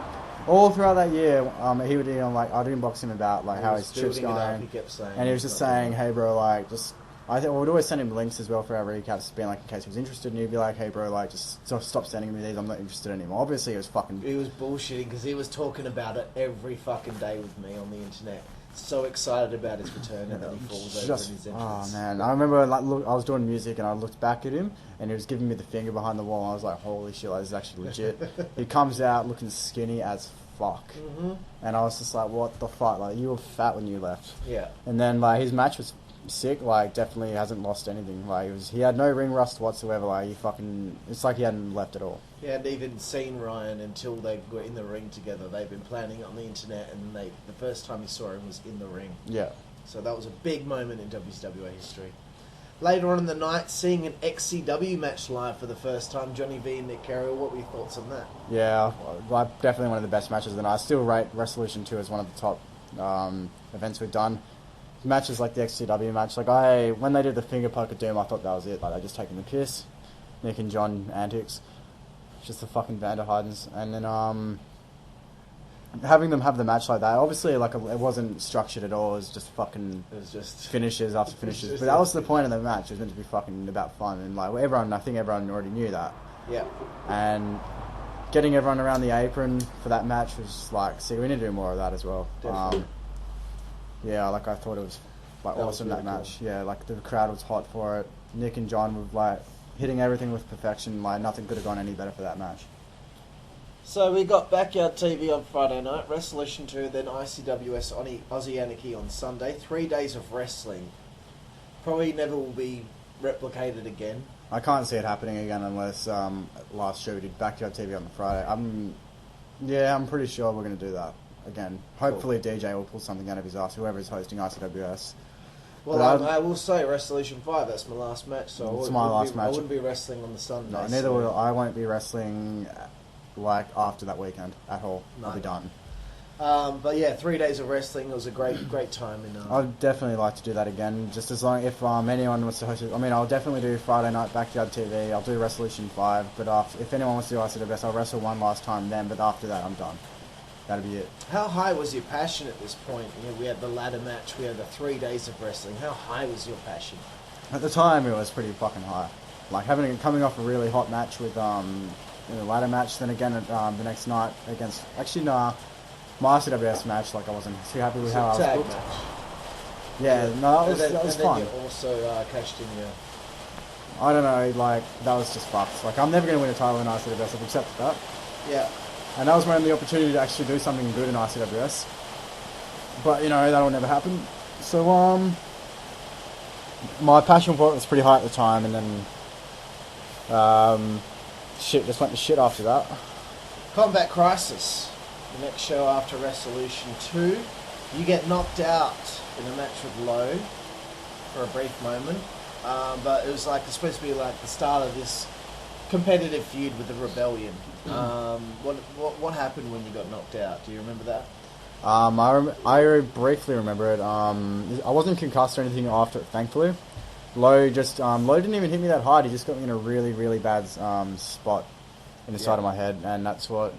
Speaker 2: All throughout that year, he would, I'd inbox him about, like, how his trip's going.
Speaker 1: He kept saying,
Speaker 2: and he was just saying, hey, bro, like, just... we'd always send him links as well for our recaps, being like, in case he was interested, and he'd be like, hey, bro, like, just stop sending me these, I'm not interested anymore. Obviously, he was fucking...
Speaker 1: He was bullshitting, because he was talking about it every fucking day with me on the internet. So excited about his return, and then he falls over in his entrance.
Speaker 2: Oh, man. I remember, like, I was doing music, and I looked back at him, and he was giving me the finger behind the wall, and I was like, holy shit, like, this is actually legit. He comes out looking skinny as fuck. Mm-hmm. And I was just like, what the fuck? Like, you were fat when you left.
Speaker 1: Yeah.
Speaker 2: And then, like, his match was sick, like, definitely hasn't lost anything. Like, he had no ring rust whatsoever. Like, it's like he hadn't left at all.
Speaker 1: He hadn't even seen Ryan until they were in the ring together. They've been planning on the internet, and the first time he saw him was in the ring.
Speaker 2: Yeah.
Speaker 1: So that was a big moment in WZWA history. Later on in the night, seeing an XCW match live for the first time, Johnny V and Nick Carroll. What were your thoughts on that?
Speaker 2: Yeah, like, definitely one of the best matches of the night. I still rate Resolution 2 as one of the top events we've done. Matches like the XCW match, like when they did the finger poke of doom, I thought that was it. Like, they just taking the piss. Nick and John antics, just the fucking Vanderheidens, and then having them have the match like that. Obviously, like, it wasn't structured at all. It was just fucking. It was just finishes after finishes. But that was the point of the match. It was meant to be fucking about fun, and like I think everyone already knew that.
Speaker 1: Yeah.
Speaker 2: And getting everyone around the apron for that match was like, see, we need to do more of that as well.
Speaker 1: Definitely.
Speaker 2: Yeah, like, I thought it was like awesome, that match. Cool. Yeah, like, the crowd was hot for it. Nick and John were like hitting everything with perfection. Like, nothing could have gone any better for that match.
Speaker 1: So we got Backyard TV on Friday night, Resolution 2, then ICWS Aussie Anarchy on Sunday. 3 days of wrestling. Probably never will be replicated again.
Speaker 2: I can't see it happening again unless last show we did Backyard TV on the Friday. I'm pretty sure we're going to do that again. Hopefully DJ will pull something out of his ass, whoever is hosting ICWS.
Speaker 1: Well, I will say Resolution 5, that's my last match, so I wouldn't be wrestling on the Sunday.
Speaker 2: No, neither will I. Won't be wrestling like after that weekend at all. No. I'll be done.
Speaker 1: But yeah, 3 days of wrestling. It was a great time.
Speaker 2: I'd definitely like to do that again. Just as long if anyone wants to host it. I mean, I'll definitely do Friday night Backyard TV. I'll do Resolution 5. But if anyone wants to do ICWS, I'll wrestle one last time then. But after that, I'm done. That'll be it.
Speaker 1: How high was your passion at this point? We had the ladder match. We had the 3 days of wrestling. How high was your passion?
Speaker 2: At the time, it was pretty fucking high. Like coming off a really hot match with in the ladder match. Then again, the next night against my ICWS match, like I wasn't too happy with how I was booked.
Speaker 1: Match.
Speaker 2: Yeah, no, that was fun.
Speaker 1: You also cashed in your...
Speaker 2: I don't know, like, that was just fucked. Like, I'm never going to win a title in ICWS, I've accepted that.
Speaker 1: Yeah.
Speaker 2: And that was my only opportunity to actually do something good in ICWS. But, that'll never happen. So, my passion for it was pretty high at the time, and then, shit just went to shit after that.
Speaker 1: Combat Crisis. The next show after Resolution 2, you get knocked out in a match with Lowe for a brief moment, but it was it's supposed to be like the start of this competitive feud with the Rebellion. What happened when you got knocked out? Do you remember that?
Speaker 2: I briefly remember it. I wasn't concussed or anything after it, thankfully. Lowe didn't even hit me that hard. He just got me in a really, really bad spot in the side of my head, and that's what.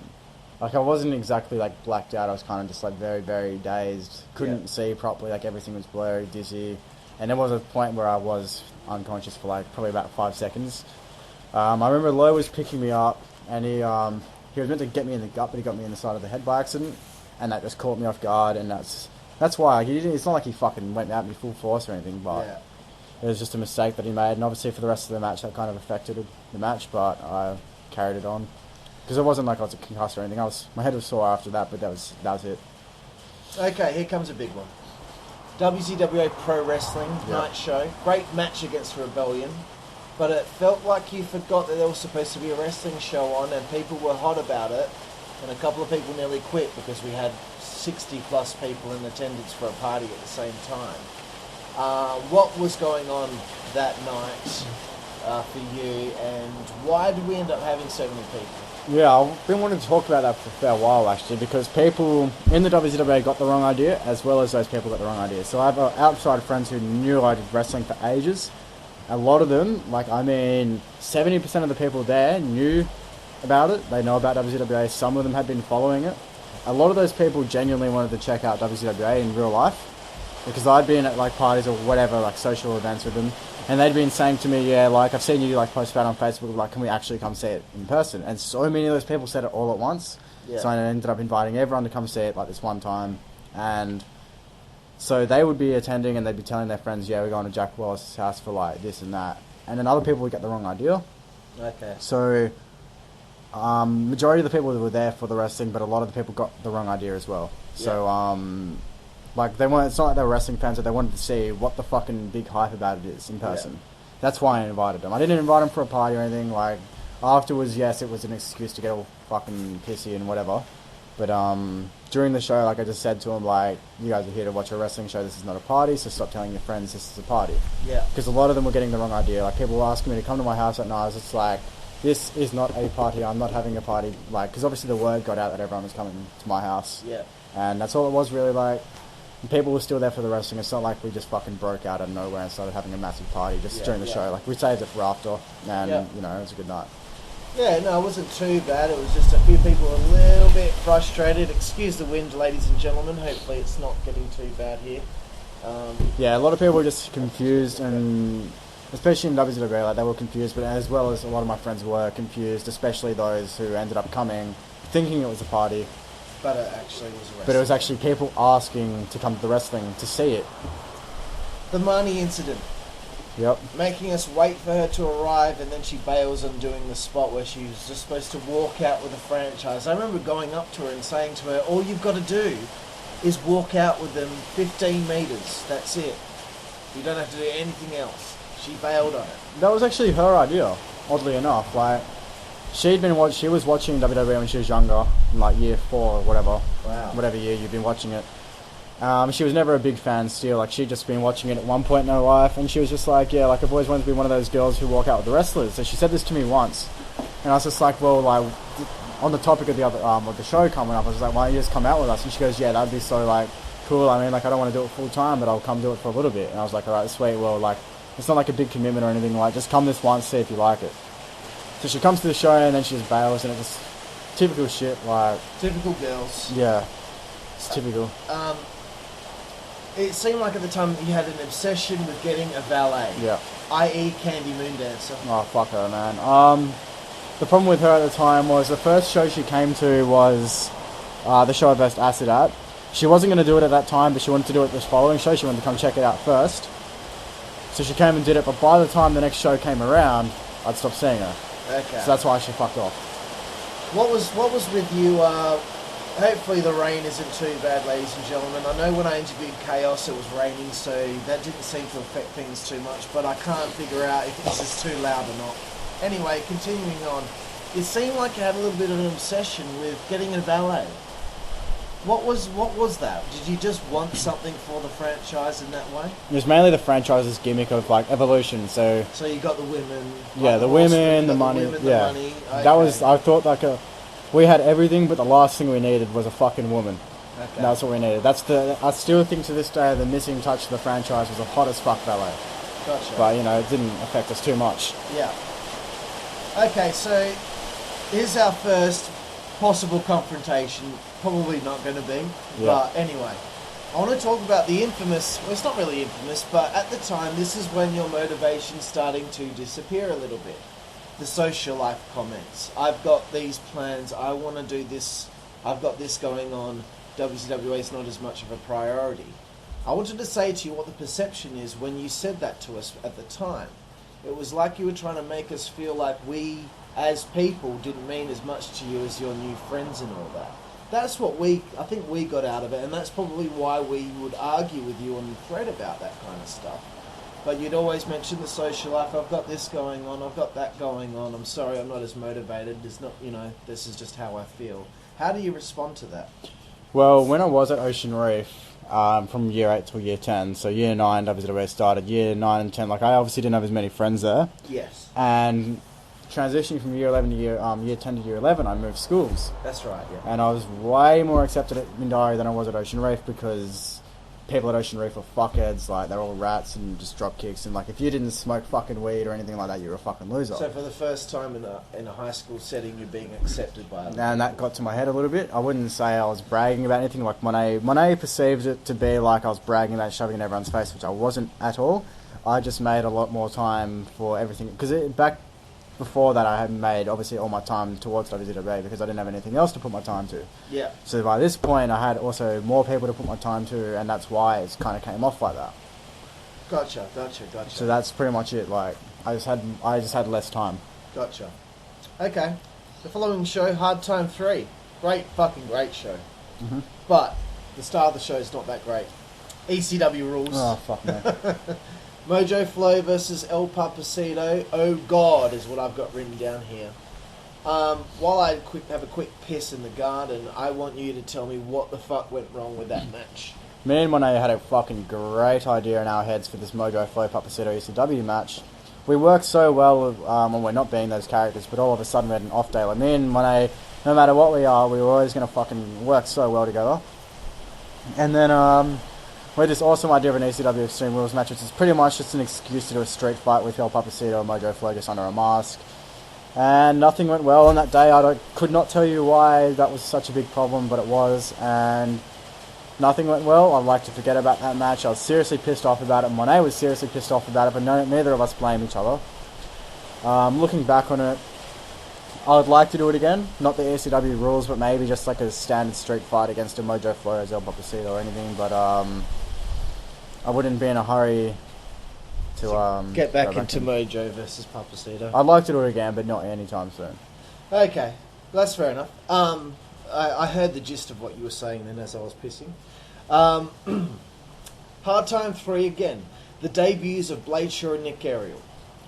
Speaker 2: Like, I wasn't exactly, blacked out. I was kind of just, very, very dazed. Couldn't see properly. Everything was blurry, dizzy. And there was a point where I was unconscious for, probably about 5 seconds. I remember Lowe was picking me up, and he was meant to get me in the gut, but he got me in the side of the head by accident. And that just caught me off guard, and that's why. It's not like he fucking went at me full force or anything, but it was just a mistake that he made. And obviously for the rest of the match, that kind of affected the match, but I carried it on. Because it wasn't like I was a concussed or anything. My head was sore after that, but that was it. Okay,
Speaker 1: here comes a big one. WZWA Pro Wrestling night show. Great match against Rebellion, but it felt like you forgot that there was supposed to be a wrestling show on, and people were hot about it, and a couple of people nearly quit because we had 60 plus people in attendance for a party at the same time. What was going on that night for you, and why did we end up having so many people?
Speaker 2: Yeah, I've been wanting to talk about that for a fair while, actually, because people in the WZWA got the wrong idea, as well as those people got the wrong idea. So I have outside friends who knew I did wrestling for ages. A lot of them, 70% of the people there knew about it. They know about WZWA. Some of them had been following it. A lot of those people genuinely wanted to check out WZWA in real life, because I'd been at, parties or whatever, social events with them. And they'd been saying to me, I've seen you, post about on Facebook, can we actually come see it in person? And so many of those people said it all at once. Yeah. So I ended up inviting everyone to come see it, this one time. And so they would be attending, and they'd be telling their friends, we're going to Jack Wallace's house for, this and that. And then other people would get the wrong idea.
Speaker 1: Okay.
Speaker 2: So, majority of the people were there for the wrestling, but a lot of the people got the wrong idea as well. Yeah. So, they weren't. It's not like they were wrestling fans, but they wanted to see what the fucking big hype about it is in person. Yeah. That's why I invited them. I didn't invite them for a party or anything. Afterwards, yes, it was an excuse to get all fucking pissy and whatever. But during the show, I just said to them, you guys are here to watch a wrestling show. This is not a party, so stop telling your friends this is a party.
Speaker 1: Yeah.
Speaker 2: Because a lot of them were getting the wrong idea. People were asking me to come to my house at night. I was just this is not a party. I'm not having a party. Because obviously the word got out that everyone was coming to my house.
Speaker 1: Yeah.
Speaker 2: And that's all it was really And people were still there for the wrestling. It's not like we just fucking broke out of nowhere and started having a massive party during the show. We saved it for after, and it was a good night.
Speaker 1: Yeah, no, it wasn't too bad. It was just a few people a little bit frustrated. Excuse the wind, ladies and gentlemen. Hopefully it's not getting too bad here.
Speaker 2: A lot of people were just confused, and especially in WZWA, they were confused, but as well as a lot of my friends were confused, especially those who ended up coming thinking it was a party.
Speaker 1: But it actually was a wrestling.
Speaker 2: But it was actually people asking to come to the wrestling to see it.
Speaker 1: The Marnie incident.
Speaker 2: Yep.
Speaker 1: Making us wait for her to arrive, and then she bails on doing the spot where she was just supposed to walk out with a franchise. I remember going up to her and saying to her, all you've got to do is walk out with them 15 metres. That's it. You don't have to do anything else. She bailed on it.
Speaker 2: That was actually her idea, oddly enough. She was watching WWE when she was younger, in year 4 or whatever.
Speaker 1: Wow.
Speaker 2: Whatever year you've been watching it. She was never a big fan still. She'd just been watching it at one point in her life, and she was just I've always wanted to be one of those girls who walk out with the wrestlers. So she said this to me once, and I was just on the topic of the other of the show coming up, I was like, why don't you just come out with us? And she goes, yeah, that'd be so like cool. I mean, like I don't want to do it full time, but I'll come do it for a little bit. And I was like, all right, sweet. Well, like it's not like a big commitment or anything. Like just come this once, see if you like it. So she comes to the show and then she just bails, and it's just typical shit. Like
Speaker 1: typical girls.
Speaker 2: Yeah, it's typical.
Speaker 1: It seemed like at the time you had an obsession with getting a valet.
Speaker 2: Yeah.
Speaker 1: I.e. Candy Moondancer.
Speaker 2: Oh, fuck her, man. The problem with her at the time was the first show she came to was the show I Best Acid at. She wasn't going to do it at that time, but she wanted to do it this following show. She wanted to come check it out first. So she came and did it, but by the time the next show came around, I'd stopped seeing her.
Speaker 1: Okay.
Speaker 2: So that's why she fucked off.
Speaker 1: What was with you? Hopefully the rain isn't too bad, ladies and gentlemen. I know when I interviewed Chaos it was raining, so that didn't seem to affect things too much, but I can't figure out if this is too loud or not. Anyway, continuing on. It seemed like you had a little bit of an obsession with getting a valet. What was that? Did you just want something for the franchise in that way?
Speaker 2: It was mainly the franchise's gimmick of like evolution, so
Speaker 1: you got the women.
Speaker 2: Yeah, the women, the money. Yeah.
Speaker 1: Okay.
Speaker 2: That was, I thought like we had everything, but the last thing we needed was a fucking woman.
Speaker 1: Okay.
Speaker 2: And that's what we needed. I still think to this day the missing touch of the franchise was a hot as fuck valet.
Speaker 1: Gotcha.
Speaker 2: But, you know, it didn't affect us too much.
Speaker 1: Yeah. Okay, so here's our first possible confrontation. Probably not going to be.
Speaker 2: Yeah.
Speaker 1: But anyway, I want to talk about the infamous, well, it's not really infamous, but at the time, this is when your motivation's starting to disappear a little bit. The social life comments. I've got these plans. I want to do this. I've got this going on. WZWA is not as much of a priority. I wanted to say to you what the perception is when you said that to us at the time. It was like you were trying to make us feel like we, as people, didn't mean as much to you as your new friends and all that. That's what I think we got out of it, and that's probably why we would argue with you on the thread about that kind of stuff. But you'd always mention the social life. I've got this going on. I've got that going on. I'm sorry, I'm not as motivated. It's not, this is just how I feel. How do you respond to that?
Speaker 2: Well, when I was at Ocean Reef, from year 8 till year 10, so year 9 WZWA started, year 9 and 10, like I obviously didn't have as many friends there.
Speaker 1: Yes.
Speaker 2: And transitioning from year 11 to year 10 to year 11, I moved schools.
Speaker 1: That's right, yeah.
Speaker 2: And I was way more accepted at Mindarie than I was at Ocean Reef because people at Ocean Reef were fuckheads, like they're all rats and just drop kicks, and like if you didn't smoke fucking weed or anything like that, you were a fucking loser.
Speaker 1: So for the first time in a high school setting, you're being accepted by others.
Speaker 2: And that got to my head a little bit. I wouldn't say I was bragging about anything. Like Monet perceived it to be like I was bragging about shoving in everyone's face, which I wasn't at all. I just made a lot more time for everything because back before that I had made obviously all my time towards WZWA because I didn't have anything else to put my time to.
Speaker 1: Yeah.
Speaker 2: So by this point I had also more people to put my time to, and that's why it kind of came off like that.
Speaker 1: Gotcha.
Speaker 2: So that's pretty much it. Like I just had less time.
Speaker 1: Gotcha. Okay. The following show, Hard Time 3. Great show.
Speaker 2: Mm-hmm.
Speaker 1: But the start of the show is not that great. ECW rules.
Speaker 2: Oh, fuck no.
Speaker 1: Mojo Flow versus El Papacito. Oh God, is what I've got written down here. While I have a quick piss in the garden, I want you to tell me what the fuck went wrong with that match.
Speaker 2: Me and Monet had a fucking great idea in our heads for this Mojo Flow Papacito ECW match. We worked so well when we're not being those characters, but all of a sudden we had an off day. Like me and Monet, no matter what we are, we were always going to fucking work so well together. And then we had this awesome idea of an ECW Extreme Rules match, which is pretty much just an excuse to do a street fight with El Papacito and Mojo Flow just under a mask. And nothing went well on that day. Could not tell you why that was such a big problem, but it was. And nothing went well. I'd like to forget about that match. I was seriously pissed off about it. Monet was seriously pissed off about it, but neither of us blame each other. Looking back on it, I would like to do it again. Not the ECW rules, but maybe just like a standard street fight against a Mojo Flow as El Papacito or anything. But I wouldn't be in a hurry to
Speaker 1: get back into Mojo versus Papacito.
Speaker 2: I'd like to do it again, but not anytime soon.
Speaker 1: Okay, that's fair enough. I heard the gist of what you were saying then as I was pissing. Hard Time 3 again. The debuts of Blade Shaw and Nick Ariel.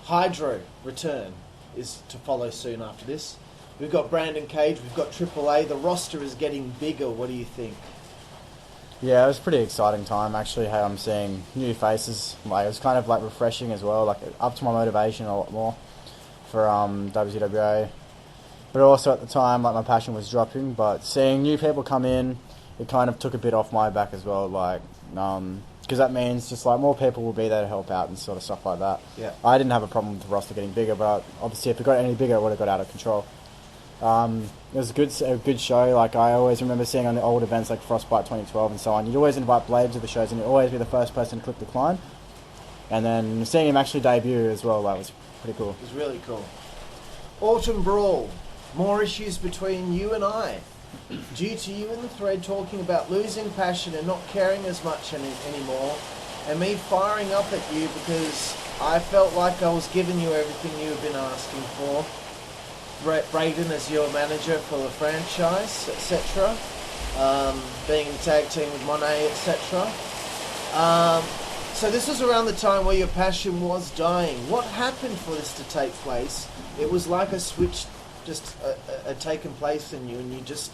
Speaker 1: Hydro return is to follow soon after this. We've got Brandon Cage, we've got AAA. The roster is getting bigger. What do you think?
Speaker 2: Yeah, it was a pretty exciting time actually. How I'm seeing new faces. Like it was kind of like refreshing as well. Like up to my motivation a lot more for WZWA. but also at the time, like, my passion was dropping. But seeing new people come in, it kind of took a bit off my back as well. Like, because that means just like more people will be there to help out and sort of stuff like that.
Speaker 1: Yeah.
Speaker 2: I didn't have a problem with the roster getting bigger, but obviously if it got any bigger, it would have got out of control. It was a good show. Like, I always remember seeing on the old events like Frostbite 2012 and so on, you'd always invite Blade to the shows and you'd always be the first person to click decline. And then seeing him actually debut as well, that was pretty cool.
Speaker 1: It was really cool. Autumn Brawl. More issues between you and I. Due to you in the thread talking about losing passion and not caring as much anymore, and me firing up at you because I felt like I was giving you everything you have been asking for. Braden as your manager for the franchise, etc. Being in the tag team with Monet, etc. So this was around the time where your passion was dying. What happened for this to take place? It was like a switch just had taken place in you, and you just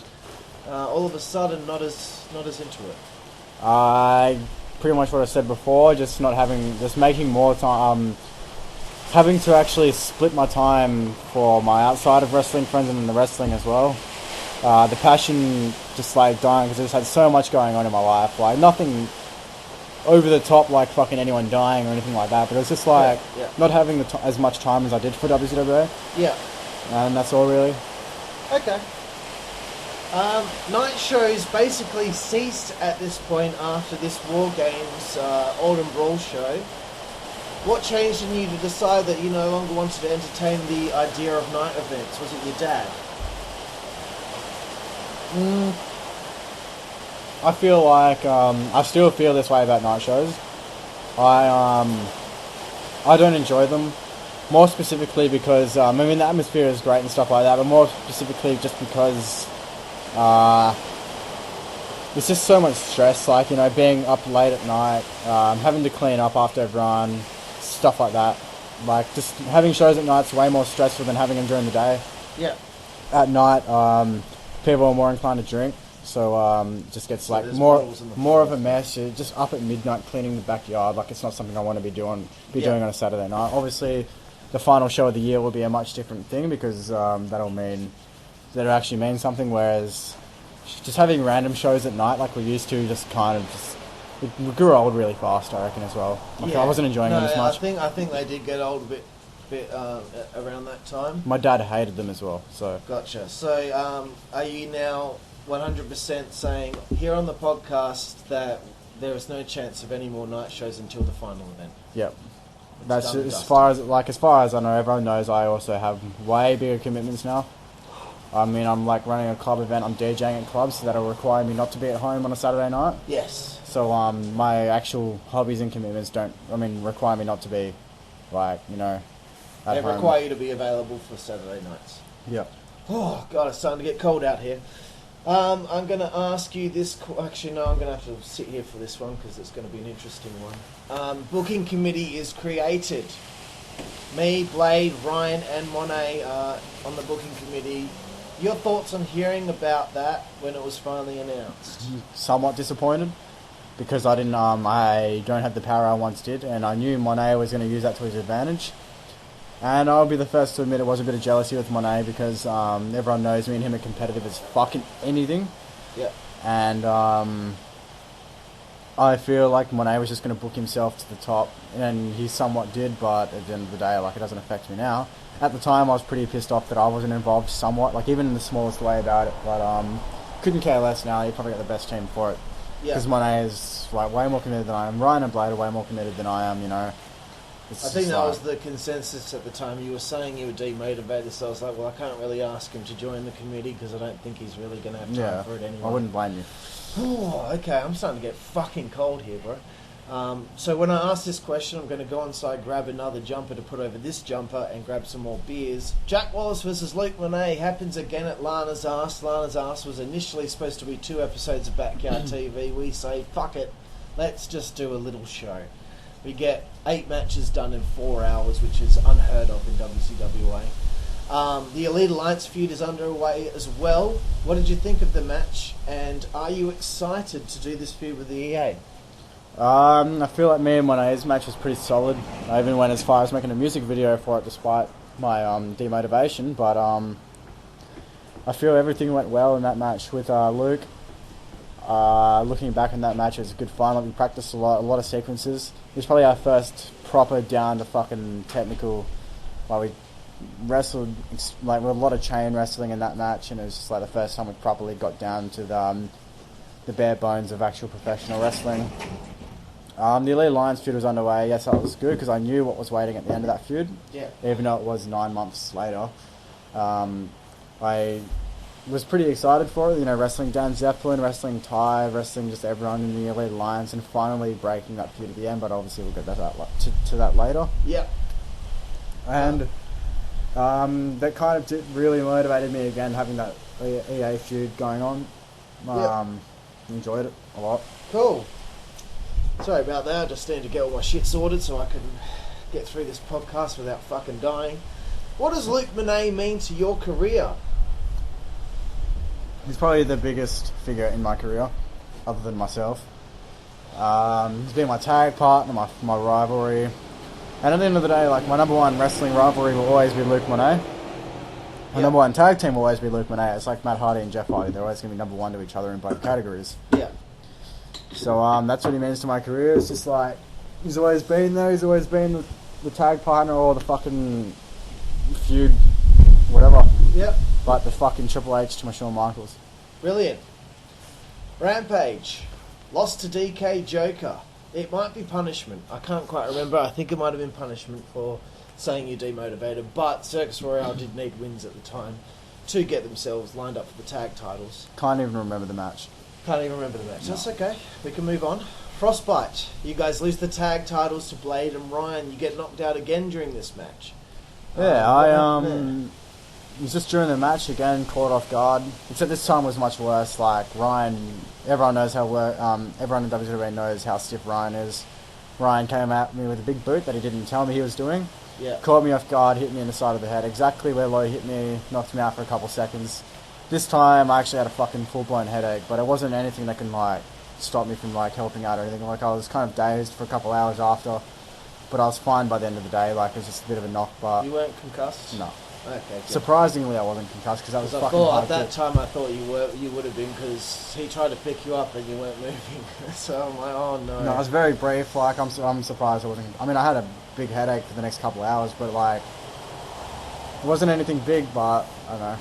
Speaker 1: all of a sudden not as into it.
Speaker 2: Pretty much what I said before, just making more time. Having to actually split my time for my outside of wrestling friends and then the wrestling as well. The passion just like dying because I just had so much going on in my life. Like nothing over the top like fucking anyone dying or anything like that, but it was just like not having as much time as I did for WZWA.
Speaker 1: Yeah. And
Speaker 2: that's all really.
Speaker 1: Okay. Night shows basically ceased at this point after this War Games Autumn Brawl show. What changed in you to decide that you no longer wanted to entertain the idea of night events? Was it your dad?
Speaker 2: I feel like I still feel this way about night shows. I don't enjoy them. More specifically because I mean the atmosphere is great and stuff like that, but more specifically just because there's just so much stress. Like, you know, being up late at night, having to clean up after everyone. Stuff like that. Like, just having shows at night's way more stressful than having them during the day.
Speaker 1: Yeah.
Speaker 2: At night, people are more inclined to drink, so just gets
Speaker 1: so
Speaker 2: like more of a mess. You're just up at midnight cleaning the backyard. Like, it's not something I want to be doing on a Saturday night. Obviously, the final show of the year will be a much different thing because that'll actually mean something. Whereas just having random shows at night like we used to, just kind of just. We grew old really fast, I reckon, as well. Like, I wasn't enjoying them as much.
Speaker 1: I think they did get old a bit around that time.
Speaker 2: My dad hated them as well. So
Speaker 1: gotcha. So are you now 100% saying here on the podcast that there is no chance of any more night shows until the final event?
Speaker 2: Yep. That's as far as I know. Everyone knows I also have way bigger commitments now. I mean, I'm like running a club event. I'm DJing at clubs, so that'll require me not to be at home on a Saturday night.
Speaker 1: Yes.
Speaker 2: So my actual hobbies and commitments require me not to be, like, you know, at home.
Speaker 1: They require you to be available for Saturday nights.
Speaker 2: Yep.
Speaker 1: Oh God, it's starting to get cold out here. I'm going to ask you this. Actually, no, I'm going to have to sit here for this one because it's going to be an interesting one. Booking committee is created. Me, Blade, Ryan, and Monet are on the booking committee. Your thoughts on hearing about that when it was finally announced?
Speaker 2: Somewhat disappointed. Because I don't have the power I once did, and I knew Monet was going to use that to his advantage. And I'll be the first to admit it was a bit of jealousy with Monet because everyone knows me and him are competitive as fucking anything.
Speaker 1: Yeah.
Speaker 2: And I feel like Monet was just going to book himself to the top, and he somewhat did, but at the end of the day, like, it doesn't affect me now. At the time, I was pretty pissed off that I wasn't involved somewhat, like, even in the smallest way about it, but couldn't care less now. You probably got the best team for it. Because Monet is like way more committed than I am. Ryan and Blade are way more committed than I am, you know.
Speaker 1: I think that was the consensus at the time. You were saying you were demotivated, so I was like, well, I can't really ask him to join the committee because I don't think he's really going to have time for it anyway.
Speaker 2: I wouldn't blame you.
Speaker 1: Oh, okay, I'm starting to get fucking cold here, bro. So when I ask this question, I'm going to go inside, grab another jumper to put over this jumper, and grab some more beers. Jack Wallace versus Luke Monet happens again at Lana's Arse. Lana's Arse was initially supposed to be 2 episodes of Backyard TV. We say, fuck it, let's just do a little show. We get 8 matches done in 4 hours, which is unheard of in WZWA. The Elite Alliance feud is underway as well. What did you think of the match, and are you excited to do this feud with the EA?
Speaker 2: I feel like me and Monet's match was pretty solid. I even went as far as making a music video for it despite my demotivation, but I feel everything went well in that match with Luke. Looking back on that match, it was a good fun. Like, we practiced a lot of sequences. It was probably our first proper down to fucking technical. Like, we wrestled like with a lot of chain wrestling in that match, and it was just like the first time we properly got down to the bare bones of actual professional wrestling. The Elite Alliance feud was underway. Yes, that was good because I knew what was waiting at the end of that feud.
Speaker 1: Yeah.
Speaker 2: Even though it was 9 months later, I was pretty excited for it. You know, wrestling Dan Zeppelin, wrestling Ty, wrestling just everyone in the Elite Alliance, and finally breaking that feud at the end. But obviously, we'll get to that later.
Speaker 1: Yeah.
Speaker 2: And that kind of really motivated me again, having that EA feud going on. Enjoyed it a lot.
Speaker 1: Cool. Sorry about that. I just need to get all my shit sorted so I can get through this podcast without fucking dying. What does Luke Monet mean to your career?
Speaker 2: He's probably the biggest figure in my career, other than myself. He's been my tag partner, my rivalry. And at the end of the day, like, my number one wrestling rivalry will always be Luke Monet. My number one tag team will always be Luke Monet. It's like Matt Hardy and Jeff Hardy. They're always going to be number one to each other in both categories.
Speaker 1: Yeah.
Speaker 2: So that's what he means to my career. It's just like, he's always been there. He's always been the tag partner or the fucking feud, whatever.
Speaker 1: Yep.
Speaker 2: But the fucking Triple H to my Shawn Michaels.
Speaker 1: Brilliant. Rampage. Lost to DK Joker. It might be punishment. I can't quite remember. I think it might have been punishment for saying you're demotivated. But Circus Royale did need wins at the time to get themselves lined up for the tag titles.
Speaker 2: Can't even remember the match.
Speaker 1: Can't even remember the match. No. That's okay. We can move on. Frostbite. You guys lose the tag titles to Blade and Ryan. You get knocked out again during this match.
Speaker 2: Yeah, it was just during the match again, caught off guard. Except this time was much worse. Like Ryan, everyone knows everyone in WZWA knows how stiff Ryan is. Ryan came at me with a big boot that he didn't tell me he was doing.
Speaker 1: Yeah.
Speaker 2: Caught me off guard, hit me in the side of the head, exactly where Low hit me, knocked me out for a couple seconds. This time I actually had a fucking full-blown headache, but it wasn't anything that can like stop me from like helping out or anything. Like, I was kind of dazed for a couple hours after, but I was fine by the end of the day. Like, it was just a bit of a knock, but
Speaker 1: you weren't concussed?
Speaker 2: No.
Speaker 1: Okay. Good.
Speaker 2: Surprisingly, I wasn't concussed because that was fucking hard.
Speaker 1: At that time, I thought you would have been because he tried to pick you up and you weren't moving. So I'm like, oh no.
Speaker 2: No, it was very brief. Like, I'm surprised I wasn't. I mean, I had a big headache for the next couple of hours, but like, it wasn't anything big. But I don't know.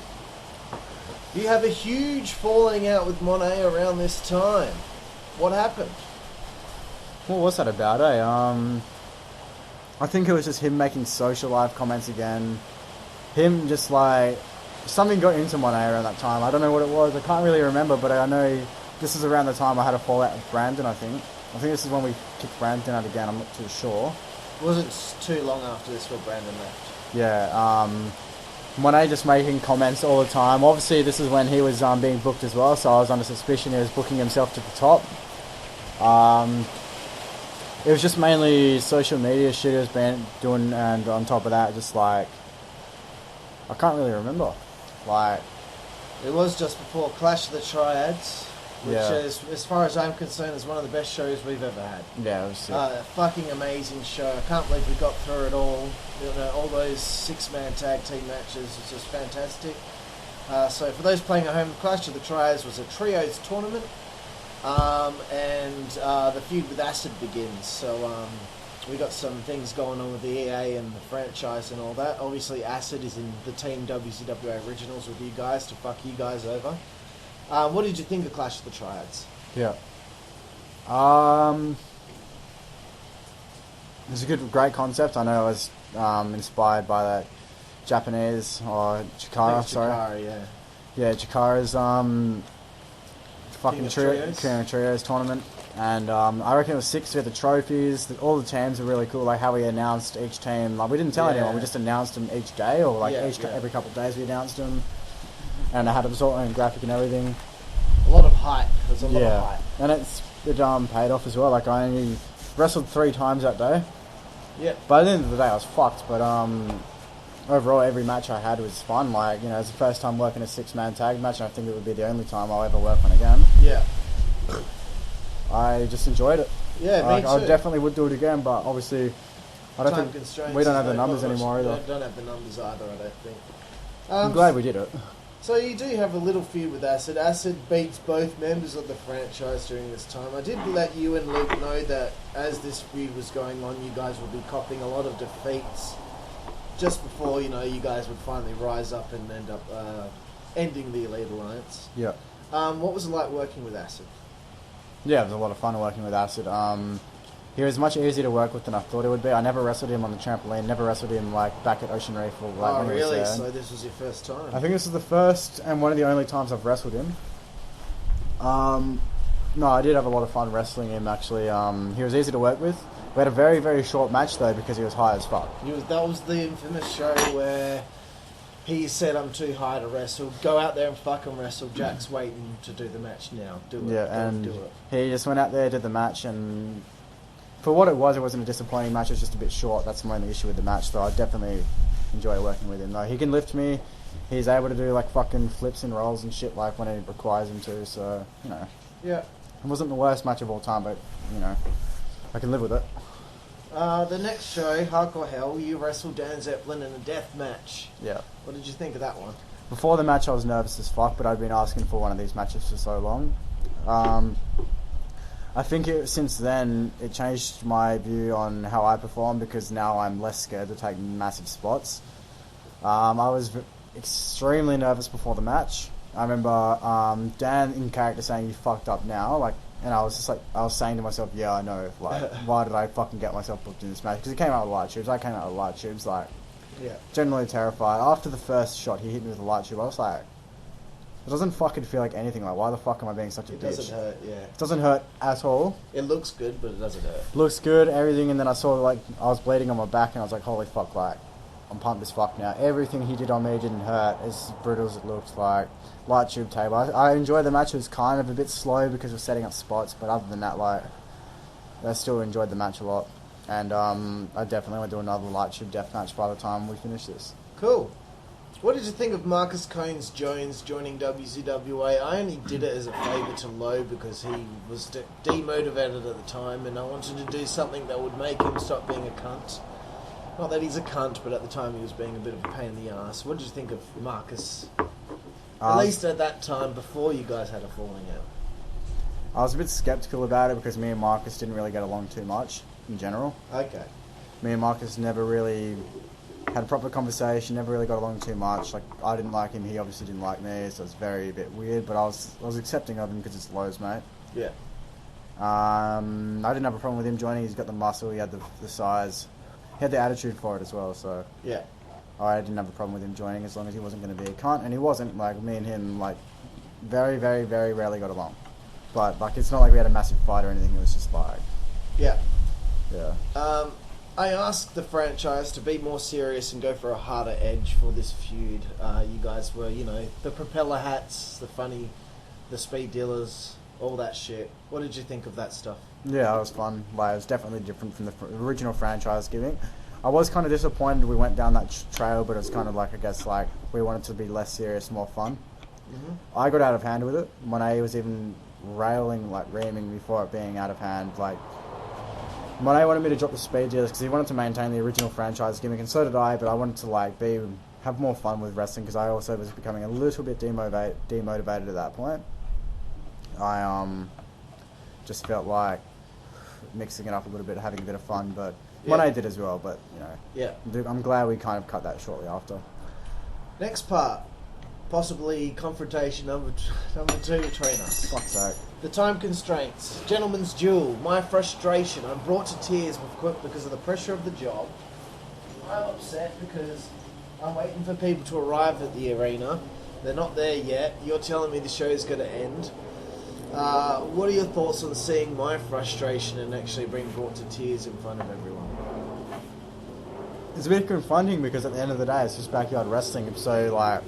Speaker 1: You have a huge falling out with Monet around this time. What happened?
Speaker 2: What was that about, eh? I think it was just him making social life comments again. Him just like, something got into Monet around that time. I don't know what it was. I can't really remember, but I know this is around the time I had a fallout with Brandon, I think. I think this is when we kicked Brandon out again. I'm not too sure.
Speaker 1: It wasn't too long after this where Brandon left.
Speaker 2: Yeah, Monet just making comments all the time. Obviously, this is when he was being booked as well, so I was under suspicion he was booking himself to the top. It was just mainly social media shit he was doing, and on top of that, just like, I can't really remember. Like,
Speaker 1: it was just before Clash of the Triads, which is, as far as I'm concerned, is one of the best shows we've ever had.
Speaker 2: Yeah, it was sick.
Speaker 1: A fucking amazing show. I can't believe we got through it all. You know, all those 6-man tag team matches. It's just fantastic. So for those playing at home, Clash of the Triads was a trios tournament, and the feud with Acid begins. So we got some things going on with the EA and the franchise and all that. Obviously, Acid is in the Team WZWA Originals with you guys to fuck you guys over. What did you think of Clash of the Triads?
Speaker 2: Yeah. It was a great concept. I know it was inspired by that Japanese, or Chikara, sorry.
Speaker 1: Chikara, yeah.
Speaker 2: Yeah, Chikara's fucking King of Trios tournament. And I reckon it was 6 with the trophies. All the teams were really cool, like how we announced each team. Like, we didn't tell anyone, we just announced them each day, or like every couple of days we announced them. And I had a sort of graphic and everything.
Speaker 1: A lot of hype. There's a lot of hype.
Speaker 2: And it paid off as well. Like, I only wrestled 3 times that day.
Speaker 1: Yeah.
Speaker 2: But at the end of the day, I was fucked. But overall, every match I had was fun. Like, you know, it's the first time working a 6-man tag match, and I think it would be the only time I'll ever work one again.
Speaker 1: Yeah.
Speaker 2: I just enjoyed it.
Speaker 1: Yeah, me too.
Speaker 2: I definitely would do it again, but obviously, I don't think we don't have the numbers anymore either.
Speaker 1: We don't have the numbers either, I don't think.
Speaker 2: I'm glad we did it.
Speaker 1: So you do have a little feud with Acid. Acid beats both members of the franchise during this time. I did let you and Luke know that as this feud was going on, you guys would be copping a lot of defeats just before, you guys would finally rise up and end up ending the Elite Alliance.
Speaker 2: Yeah.
Speaker 1: What was it like working with Acid?
Speaker 2: Yeah, it was a lot of fun working with Acid. He was much easier to work with than I thought he would be. I never wrestled him on the trampoline, never wrestled him back at Ocean Reef or
Speaker 1: Oh,
Speaker 2: when he was
Speaker 1: really?
Speaker 2: there.
Speaker 1: So this was your first time?
Speaker 2: I think this is the first and one of the only times I've wrestled him. No, I did have a lot of fun wrestling him, actually. He was easy to work with. We had a very, very short match, though, because he was high as fuck.
Speaker 1: That was the infamous show where he said, I'm too high to wrestle. Go out there and fucking wrestle. Jack's waiting to do the match now. Do it.
Speaker 2: Yeah, and
Speaker 1: do it.
Speaker 2: he just went out there, did the match, and for what it wasn't a disappointing match. It was just a bit short. That's my only issue with the match, though. I definitely enjoy working with him, though. He can lift me. He's able to do, fucking flips and rolls and shit, when it requires him to, so,
Speaker 1: Yeah.
Speaker 2: It wasn't the worst match of all time, but, I can live with it.
Speaker 1: The next show, Hardcore Hell, you wrestled Dan Zeppelin in a death match.
Speaker 2: Yeah.
Speaker 1: What did you think of that one?
Speaker 2: Before the match, I was nervous as fuck, but I'd been asking for one of these matches for so long. I think since then, it changed my view on how I perform, because now I'm less scared to take massive spots. I was extremely nervous before the match. I remember Dan in character saying, "You fucked up now," and I was just I was saying to myself, "Yeah, I know. Why did I fucking get myself booked in this match?" Because he came out with light tubes. I came out with light tubes.
Speaker 1: Yeah.
Speaker 2: Generally terrified. After the first shot, he hit me with a light tube. I was like, it doesn't fucking feel like anything. Why the fuck am I being such a bitch?
Speaker 1: It doesn't hurt, yeah.
Speaker 2: It doesn't hurt at all.
Speaker 1: It looks good, but it doesn't hurt.
Speaker 2: Looks good, everything, and then I saw, I was bleeding on my back, and I was like, holy fuck, I'm pumped as fuck now. Everything he did on me didn't hurt, as brutal as it looked, light tube table. I enjoyed the match. It was kind of a bit slow because we're setting up spots, but other than that, I still enjoyed the match a lot. And I definitely want to do another light tube death match by the time we finish this.
Speaker 1: Cool. What did you think of Marcus Cones-Jones joining WZWA? I only did it as a favour to Lowe because he was demotivated at the time, and I wanted to do something that would make him stop being a cunt. Not that he's a cunt, but at the time he was being a bit of a pain in the ass. What did you think of Marcus? At least at that time, before you guys had a falling out.
Speaker 2: I was a bit sceptical about it because me and Marcus didn't really get along too much in general.
Speaker 1: Okay.
Speaker 2: Me and Marcus never really had a proper conversation, never really got along too much. I didn't like him, he obviously didn't like me, so it was a bit weird, but I was accepting of him because it's Lowe's, mate.
Speaker 1: Yeah.
Speaker 2: I didn't have a problem with him joining. He's got the muscle, he had the size, he had the attitude for it as well, so
Speaker 1: yeah.
Speaker 2: I didn't have a problem with him joining as long as he wasn't going to be a cunt, and he wasn't. Me and him, very, very, very rarely got along. But, it's not like we had a massive fight or anything, it was just
Speaker 1: yeah.
Speaker 2: Yeah.
Speaker 1: I asked the franchise to be more serious and go for a harder edge for this feud. You guys were, the propeller hats, the speed dealers, all that shit. What did you think of that stuff?
Speaker 2: Yeah, it was fun. It was definitely different from the original franchise giving. I was kind of disappointed we went down that trail, but it was kind of I guess, we wanted to be less serious, more fun. Mm-hmm. I got out of hand with it. Monet was even railing, reaming before it being out of hand. Monet wanted me to drop the speed dealers because he wanted to maintain the original franchise gimmick, and so did I, but I wanted to, have more fun with wrestling because I also was becoming a little bit demotivated at that point. I just felt like mixing it up a little bit, having a bit of fun, but Monet did as well, but,
Speaker 1: Yeah.
Speaker 2: I'm glad we kind of cut that shortly after.
Speaker 1: Next part. Possibly confrontation number 2 between us.
Speaker 2: Fuck's sake.
Speaker 1: The time constraints. Gentleman's duel. My frustration. I'm brought to tears because of the pressure of the job. I'm upset because I'm waiting for people to arrive at the arena. They're not there yet. You're telling me the show is going to end. What are your thoughts on seeing my frustration and actually being brought to tears in front of everyone?
Speaker 2: It's a bit confronting because at the end of the day, it's just backyard wrestling. So,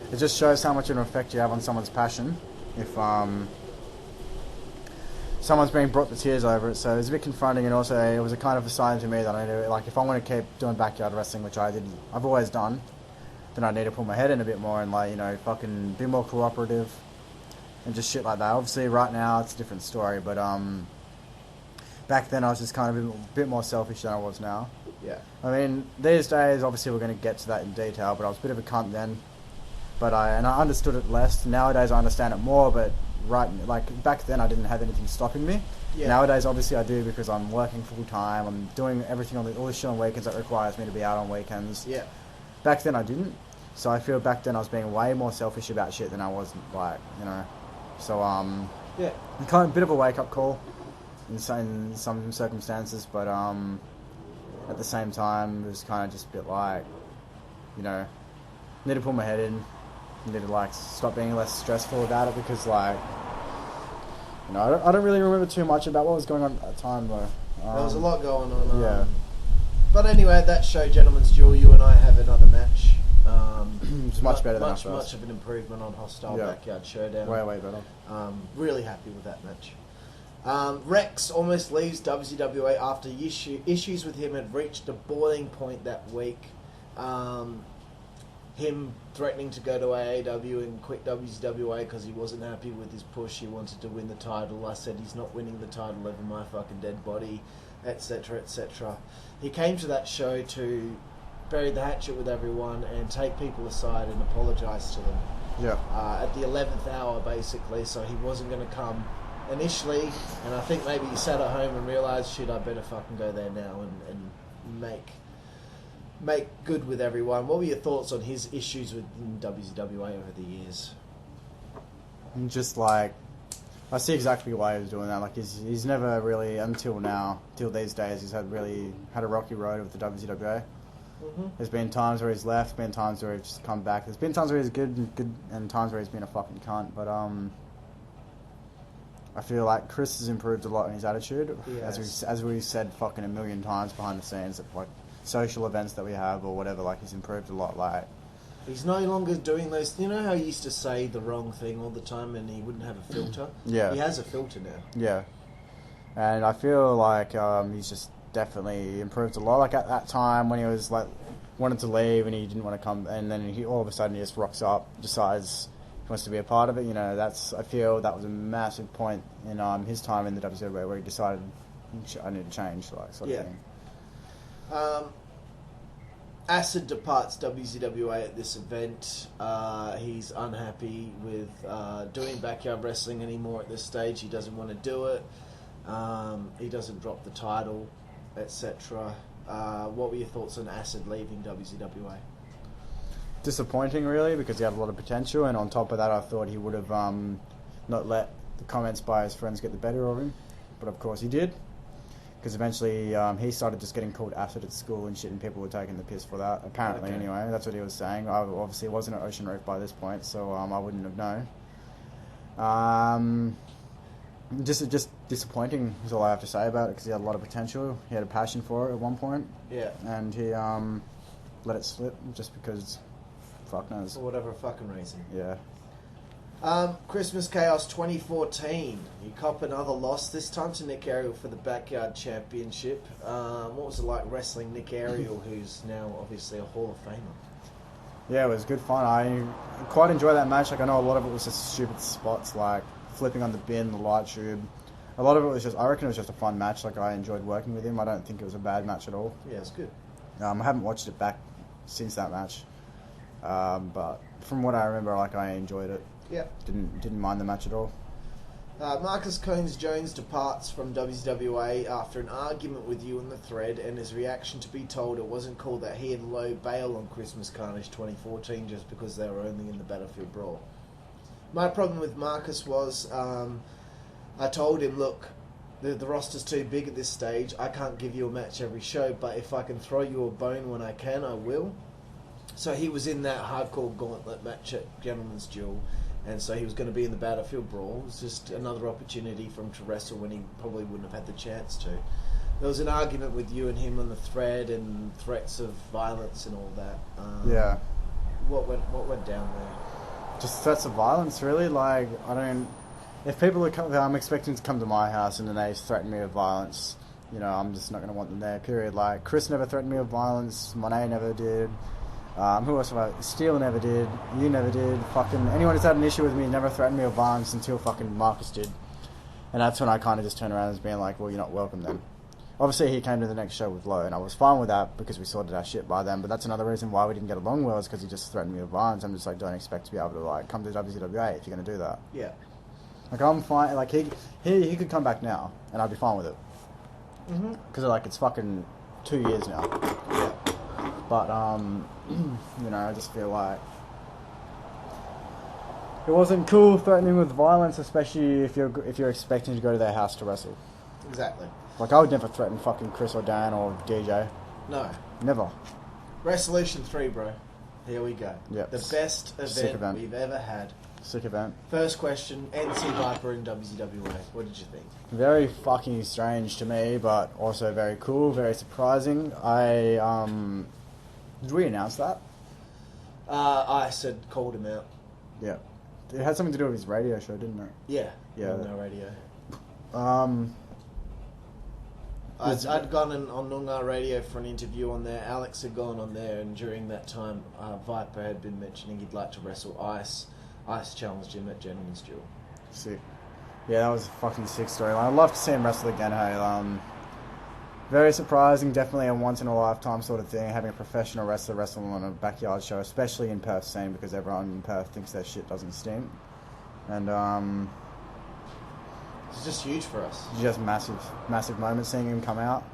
Speaker 2: it just shows how much of an effect you have on someone's passion if someone's being brought to tears over it. So it's a bit confronting, and also it was a kind of a sign to me that I need to, if I want to keep doing backyard wrestling, which I've always done, then I need to pull my head in a bit more and fucking be more cooperative and just shit like that. Obviously, right now it's a different story, but back then I was just kind of a bit more selfish than I was now.
Speaker 1: Yeah.
Speaker 2: I mean, these days, obviously we're going to get to that in detail, but I was a bit of a cunt then. But I understood it less. Nowadays I understand it more, but back then I didn't have anything stopping me. Yeah. Nowadays, obviously, I do because I'm working full time. I'm doing everything all the shit on weekends that requires me to be out on weekends.
Speaker 1: Yeah.
Speaker 2: Back then, I didn't. So I feel back then I was being way more selfish about shit than I was So
Speaker 1: yeah,
Speaker 2: kind of a bit of a wake up call in some circumstances, but at the same time, it was kind of just a bit like, need to pull my head in, need to stop being less stressful about it because I don't really remember too much about what was going on at the time, though.
Speaker 1: There was a lot going on.
Speaker 2: Yeah.
Speaker 1: But anyway, at that show, Gentleman's Duel, you and I have another match.
Speaker 2: It's much better than
Speaker 1: much of an improvement on Hostile Backyard Showdown.
Speaker 2: Way better.
Speaker 1: Really happy with that match. Rex almost leaves WZWA after issues with him had reached a boiling point that week. Him threatening to go to AAW and quit WZWA because he wasn't happy with his push. He wanted to win the title. I said he's not winning the title over my fucking dead body, etc., etc. He came to that show to bury the hatchet with everyone and take people aside and apologise to them.
Speaker 2: Yeah.
Speaker 1: At the 11th hour, basically, so he wasn't going to come initially, and I think maybe he sat at home and realised, shit, I better fucking go there now and make good with everyone. What were your thoughts on his issues with WZWA over the years?
Speaker 2: Just I see exactly why he was doing that. He's never really, until now, till these days, he's had a rocky road with the WZWA. Mm-hmm. There's been times where he's left, been times where he's just come back. There's been times where he's good, and times where he's been a fucking cunt. But I feel like Chris has improved a lot in his attitude, as we said fucking a million times behind the scenes at social events that we have or whatever. He's improved a lot.
Speaker 1: He's no longer doing those. You know how he used to say the wrong thing all the time and he wouldn't have a filter?
Speaker 2: Yeah.
Speaker 1: He has a filter now.
Speaker 2: Yeah. And I feel like he's just definitely improved a lot. At that time when he was wanted to leave and he didn't want to come, and then he all of a sudden he just rocks up, decides he wants to be a part of it. I feel that was a massive point in his time in the WZWA where he decided I need to change, sort of thing.
Speaker 1: Acid departs WZWA at this event. He's unhappy with doing backyard wrestling anymore at this stage. He doesn't want to do it. He doesn't drop the title, etc. What were your thoughts on Acid leaving WZWA?
Speaker 2: Disappointing, really, because he had a lot of potential, and on top of that I thought he would have not let the comments by his friends get the better of him, but of course he did. Because eventually he started just getting called acid at school and shit, and people were taking the piss for that, apparently. Okay. Anyway, that's what he was saying. I obviously wasn't at Ocean Reef by this point, so I wouldn't have known. Just disappointing is all I have to say about it, because he had a lot of potential. He had a passion for it at one point.
Speaker 1: Yeah.
Speaker 2: And he let it slip just because, fuck knows.
Speaker 1: For whatever fucking reason.
Speaker 2: Yeah.
Speaker 1: Christmas Chaos 2014. You cop another loss, this time to Nick Ariel for the Backyard Championship. What was it like wrestling Nick Ariel, who's now obviously a Hall of Famer?
Speaker 2: Yeah, it was good fun. I quite enjoyed that match. I know a lot of it was just stupid spots, like flipping on the bin, the light tube. A lot of it was just, I reckon it was just a fun match. I enjoyed working with him. I don't think it was a bad match at all.
Speaker 1: Yeah, it's good.
Speaker 2: I haven't watched it back since that match. But from what I remember, I enjoyed it.
Speaker 1: Yeah.
Speaker 2: Didn't mind the match at all.
Speaker 1: Marcus Combs-Jones departs from WZWA after an argument with you in the thread, and his reaction to be told it wasn't cool that he and Lowe bail on Christmas Carnage 2014 just because they were only in the Battlefield Brawl. My problem with Marcus was I told him, look, the roster's too big at this stage. I can't give you a match every show, but if I can throw you a bone when I can, I will. So he was in that hardcore gauntlet match at Gentleman's Duel, and so he was going to be in the Battlefield Brawl. It was just another opportunity for him to wrestle when he probably wouldn't have had the chance to. There was an argument with you and him on the thread and threats of violence and all that.
Speaker 2: Yeah.
Speaker 1: What went down there?
Speaker 2: Just threats of violence, really. If people I'm expecting to come to my house and then they threaten me with violence, I'm just not going to want them there, period. Chris never threatened me with violence, Monet never did. Who else have I? Steele never did. You never did. Fucking anyone who's had an issue with me never threatened me with violence until fucking Marcus did. And that's when I kind of just turned around and was being like, well, you're not welcome then. obviously he came to the next show with Low, and I was fine with that because we sorted our shit by then. But that's another reason why we didn't get along well, is because he just threatened me with violence. I'm just like, don't expect to be able to like come to WZWA if you're going to do that.
Speaker 1: Yeah.
Speaker 2: Like, I'm fine. Like, he could come back now, and I'd be fine with it. Because like it's fucking 2 years now.
Speaker 1: Yeah.
Speaker 2: But you know, I just feel like it wasn't cool threatening with violence, especially if you're expecting to go to their house to wrestle.
Speaker 1: Exactly.
Speaker 2: Like, I would never threaten fucking Chris or Dan or DJ.
Speaker 1: No.
Speaker 2: Never.
Speaker 1: Resolution 3, bro. Here we go.
Speaker 2: Yep.
Speaker 1: The best event we've ever had.
Speaker 2: Sick event.
Speaker 1: First question, NC Viper in WZWA. What did you think?
Speaker 2: Very fucking strange to me, but also very cool, very surprising. Did we announce that?
Speaker 1: I said called him out.
Speaker 2: Yeah. It had something to do with his radio show, didn't it?
Speaker 1: Yeah.
Speaker 2: Yeah.
Speaker 1: On our radio. I'd gone on Noongar Radio for an interview on there. Alex had gone on there, and during that time, Viper had been mentioning he'd like to wrestle Ice. Ice challenged him at Gentleman's Duel.
Speaker 2: Sick. Yeah, that was a fucking sick storyline. I'd love to see him wrestle again, hey. Very surprising, definitely a once-in-a-lifetime sort of thing, having a professional wrestler wrestle on a backyard show, especially in Perth scene, because everyone in Perth thinks their shit doesn't stink. And,
Speaker 1: It's just huge for us.
Speaker 2: just massive moment seeing him come out.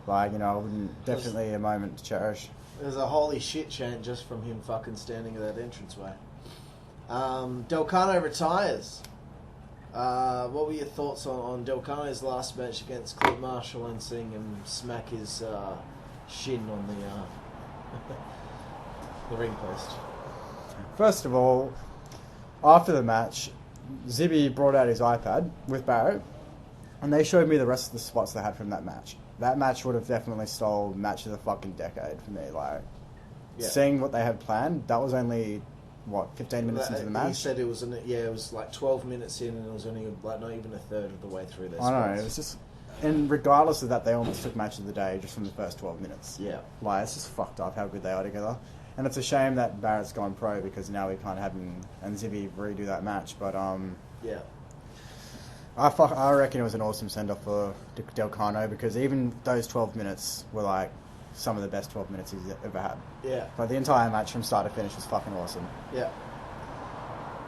Speaker 2: Like, you know, definitely a moment to cherish.
Speaker 1: There's a holy shit chant just from him fucking standing at that entranceway. Delcano retires. What were your thoughts on Delcano's last match against Clint Marshall and seeing him smack his shin on the ring post?
Speaker 2: First of all, after the match, Zibby brought out his iPad with Barrett, and they showed me the rest of the spots they had from that match. That match would have definitely stole match of the fucking decade for me. Like, seeing what they had planned, that was only, 15 minutes into the match?
Speaker 1: He said it was like 12 minutes in, and it was only like not even a third of the way through this.
Speaker 2: I know, it was just... And regardless of that, they almost took match of the day just from the first 12 minutes.
Speaker 1: Yeah.
Speaker 2: Like, it's just fucked up how good they are together. And it's a shame that Barrett's gone pro, because now we can't have him and Zibby redo that match. But,
Speaker 1: yeah.
Speaker 2: I reckon it was an awesome send-off for Delcano, because even those 12 minutes were, like, some of the best 12 minutes he's ever had.
Speaker 1: Yeah.
Speaker 2: But the entire match from start to finish was fucking awesome.
Speaker 1: Yeah.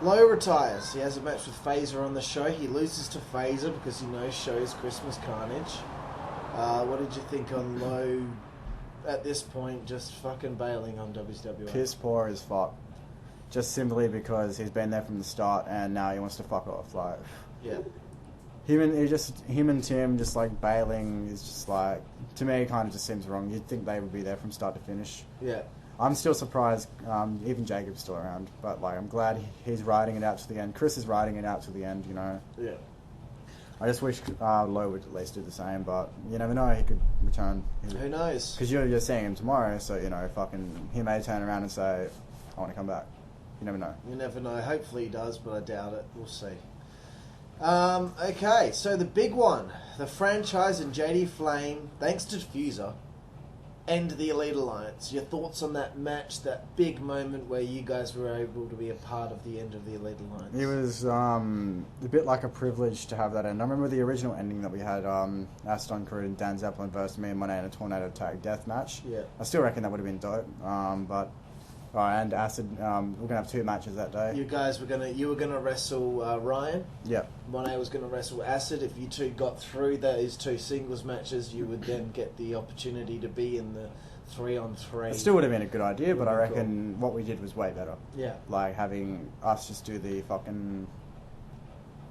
Speaker 1: Lowe retires. He has a match with Phaser on the show. He loses to Phaser because he knows shows Christmas Carnage. What did you think on Lowe at this point, just fucking bailing on WZWA?
Speaker 2: Piss poor as fuck. Just simply because he's been there from the start and now he wants to fuck off. Like,
Speaker 1: yeah.
Speaker 2: Him and Tim just like bailing is just like, to me, it kind of just seems wrong. You'd think they would be there from start to finish.
Speaker 1: Yeah.
Speaker 2: I'm still surprised, even Jacob's still around, but like I'm glad he's riding it out to the end. Chris is riding it out to the end, you know.
Speaker 1: Yeah.
Speaker 2: I just wish Lowe would at least do the same, but you never know, he could return.
Speaker 1: Who knows?
Speaker 2: Because you're seeing him tomorrow, so you know, fucking he may turn around and say, I want to come back. You never know.
Speaker 1: You never know. Hopefully he does, but I doubt it. We'll see. Okay, so the big one. The franchise and JD Flame, thanks to Diffuser, and the Elite Alliance. Your thoughts on that match, that big moment where you guys were able to be a part of the end of the Elite Alliance?
Speaker 2: It was a bit like a privilege to have that end. I remember the original ending that we had, Aston Crew and Dan Zeppelin versus me and Monet in a Tornado Tag Death match.
Speaker 1: Yeah.
Speaker 2: I still reckon that would have been dope, but... and Acid, we're gonna have 2 matches that day.
Speaker 1: You were gonna wrestle Ryan.
Speaker 2: Yep.
Speaker 1: Monet was gonna wrestle Acid. If you two got through those 2 singles matches, you would then get the opportunity to be in the 3-on-3.
Speaker 2: It still would have been a good idea, but I reckon what we did was way better.
Speaker 1: Yeah.
Speaker 2: Like having us just do the fucking,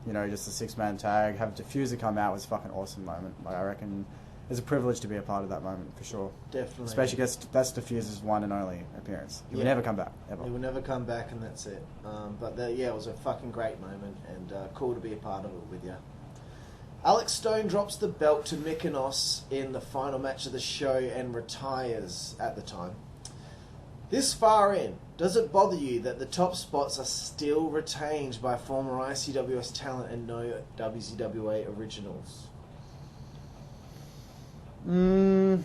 Speaker 2: you know, just the 6-man tag, have Diffuser come out was a fucking awesome moment. Like I reckon. It's a privilege to be a part of that moment, for sure.
Speaker 1: Definitely.
Speaker 2: Especially because that's Diffuser's one and only appearance. He will never come back, ever.
Speaker 1: He will never come back, and that's it. It was a fucking great moment, and cool to be a part of it with you. Alex Stone drops the belt to Mykonos in the final match of the show and retires at the time. This far in, does it bother you that the top spots are still retained by former ICWS talent and no WZWA originals?
Speaker 2: Not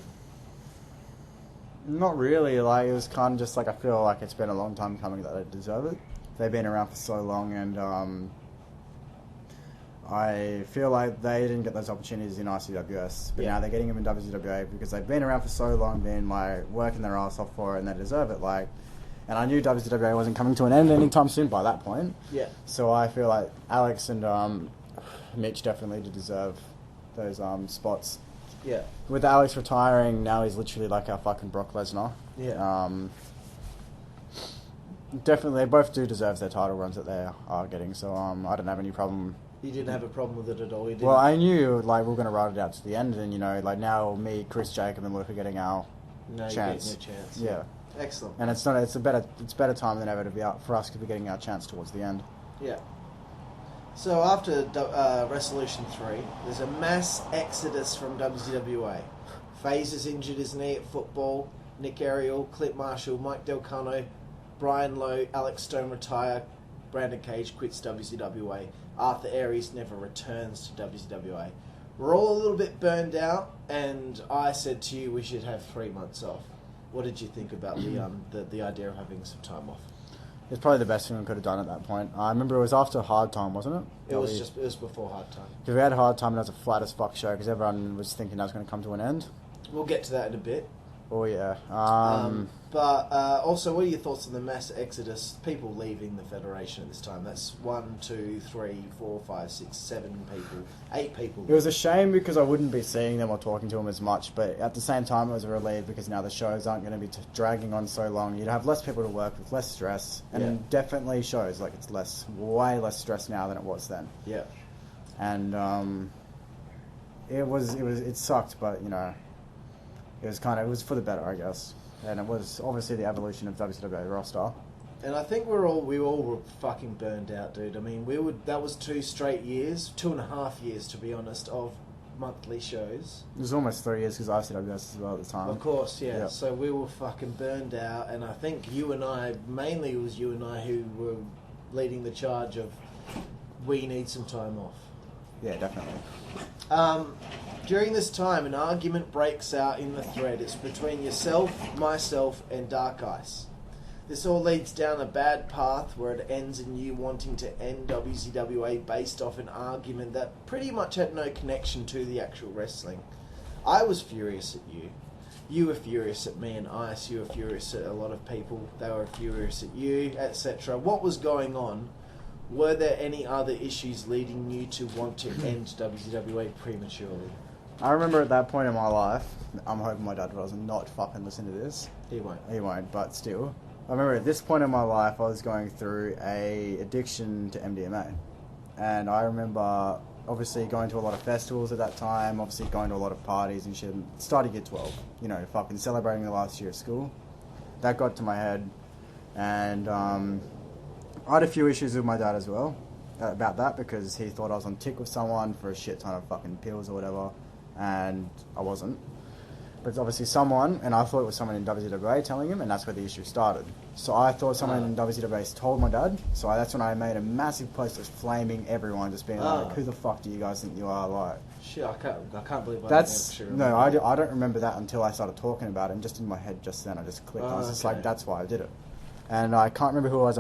Speaker 2: really. Like, it was kind of just like, I feel like it's been a long time coming that they deserve it. They've been around for so long, and I feel like they didn't get those opportunities in ICWS, but now they're getting them in WZWA because they've been around for so long, been like working their ass off for it, and they deserve it. Like, and I knew WZWA wasn't coming to an end anytime soon by that point.
Speaker 1: Yeah.
Speaker 2: So I feel like Alex and Mitch definitely deserve those spots.
Speaker 1: Yeah.
Speaker 2: With Alex retiring, now he's literally like our fucking Brock Lesnar.
Speaker 1: Yeah.
Speaker 2: Definitely, they both do deserve their title runs that they are getting. So I don't have any problem.
Speaker 1: You didn't have a problem with it at all? You didn't?
Speaker 2: Well, I knew like we were going to ride it out to the end, and like now me, Chris, Jacob, and Luke are getting our chance.
Speaker 1: You're getting your chance.
Speaker 2: Yeah.
Speaker 1: Excellent.
Speaker 2: And it's better time than ever to be out for us to be getting our chance towards the end.
Speaker 1: Yeah. So after Resolution 3, there's a mass exodus from WZWA. FaZe has injured his knee at football. Nick Ariel, Clint Marshall, Mike Delcano, Brian Lowe, Alex Stone retire. Brandon Cage quits WZWA. Arthur Aries never returns to WZWA. We're all a little bit burned out, and I said to you we should have 3 months off. What did you think about the idea of having some time off?
Speaker 2: It's probably the best thing we could have done at that point. I remember it was after Hard Time, wasn't it?
Speaker 1: It was before Hard Time.
Speaker 2: Because we had Hard Time and it was a flat as fuck show because everyone was thinking that was going to come to an end.
Speaker 1: We'll get to that in a bit.
Speaker 2: Oh yeah.
Speaker 1: But also, what are your thoughts on the mass exodus? People leaving the Federation at this time. That's 1, 2, 3, 4, 5, 6, 7 people, 8 people.
Speaker 2: It was a shame because I wouldn't be seeing them or talking to them as much, but at the same time it was a relief because now the shows aren't going to be dragging on so long. You'd have less people to work with, less stress, and definitely shows like it's way less stress now than it was then.
Speaker 1: Yeah.
Speaker 2: And it sucked, but it was for the better, I guess. And it was obviously the evolution of WZWA roster.
Speaker 1: And I think we all were fucking burned out, dude. I mean, that was 2 straight years, 2.5 years to be honest, of monthly shows.
Speaker 2: It was almost 3 years because ICWS as well at the time.
Speaker 1: Of course, yeah.
Speaker 2: Yep.
Speaker 1: So we were fucking burned out, and I think mainly it was you and I who were leading the charge of we need some time off.
Speaker 2: Yeah, definitely.
Speaker 1: During this time, an argument breaks out in the thread. It's between yourself, myself, and Dark Ice. This all leads down a bad path where it ends in you wanting to end WZWA based off an argument that pretty much had no connection to the actual wrestling. I was furious at you. You were furious at me and Ice. You were furious at a lot of people. They were furious at you, etc. What was going on? Were there any other issues leading you to want to end WZWA prematurely?
Speaker 2: I remember at that point in my life, I'm hoping my dad doesn't not fucking listen to this.
Speaker 1: He won't.
Speaker 2: He won't, but still. I remember at this point in my life, I was going through a addiction to MDMA. And I remember obviously going to a lot of festivals at that time, obviously going to a lot of parties and shit. Starting year 12, fucking celebrating the last year of school. That got to my head. And I had a few issues with my dad as well about that because he thought I was on tick with someone for a shit ton of fucking pills or whatever. And I wasn't. But it's obviously someone, and I thought it was someone in WZWA telling him, and that's where the issue started. So I thought someone in WZWA told my dad, so that's when I made a massive post just flaming everyone, just being like, who the fuck do you guys think you are? Like,
Speaker 1: shit, I can't believe I
Speaker 2: that's
Speaker 1: didn't
Speaker 2: no, I don't remember that until I started talking about it, and just in my head just then I just clicked. I was just like, that's why I did it. And I can't remember who it was.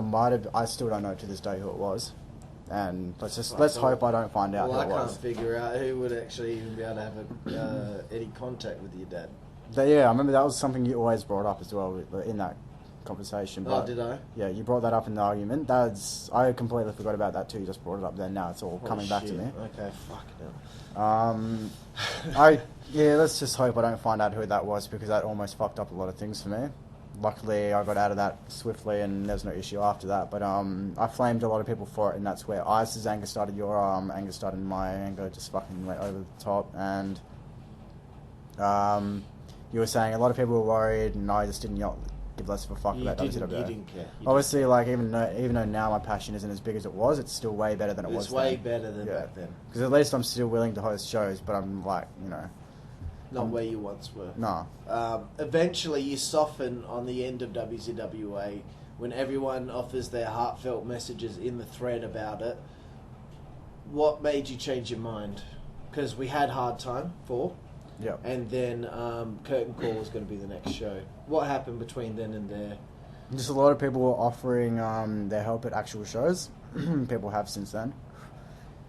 Speaker 2: I still don't know to this day who it was. And let's hope I don't find out who it was.
Speaker 1: I can't figure out who would actually even be able to have any contact with your dad.
Speaker 2: Yeah, I remember that was something you always brought up as well in that conversation. But
Speaker 1: did I?
Speaker 2: Yeah, you brought that up in the argument. I completely forgot about that too. You just brought it up then. Now it's all coming back to me.
Speaker 1: Okay, fuck no.
Speaker 2: Let's just hope I don't find out who that was because that almost fucked up a lot of things for me. Luckily, I got out of that swiftly, and there's no issue after that. But I flamed a lot of people for it, and that's where Ice's anger started, your anger started, and my anger just fucking went over the top. And you were saying a lot of people were worried, and I just didn't give less of a fuck about WZWA.
Speaker 1: You didn't care.
Speaker 2: Obviously, even though now my passion isn't as big as it was, it's still way better than it was.
Speaker 1: It's way better than back then.
Speaker 2: Because at least I'm still willing to host shows, but I'm
Speaker 1: not where you once were.
Speaker 2: No.
Speaker 1: Eventually, you soften on the end of WZWA when everyone offers their heartfelt messages in the thread about it. What made you change your mind? Because we had Hard Time 4.
Speaker 2: Yeah.
Speaker 1: And then Curtain Call was going to be the next show. What happened between then and there?
Speaker 2: Just a lot of people were offering their help at actual shows. People have since then.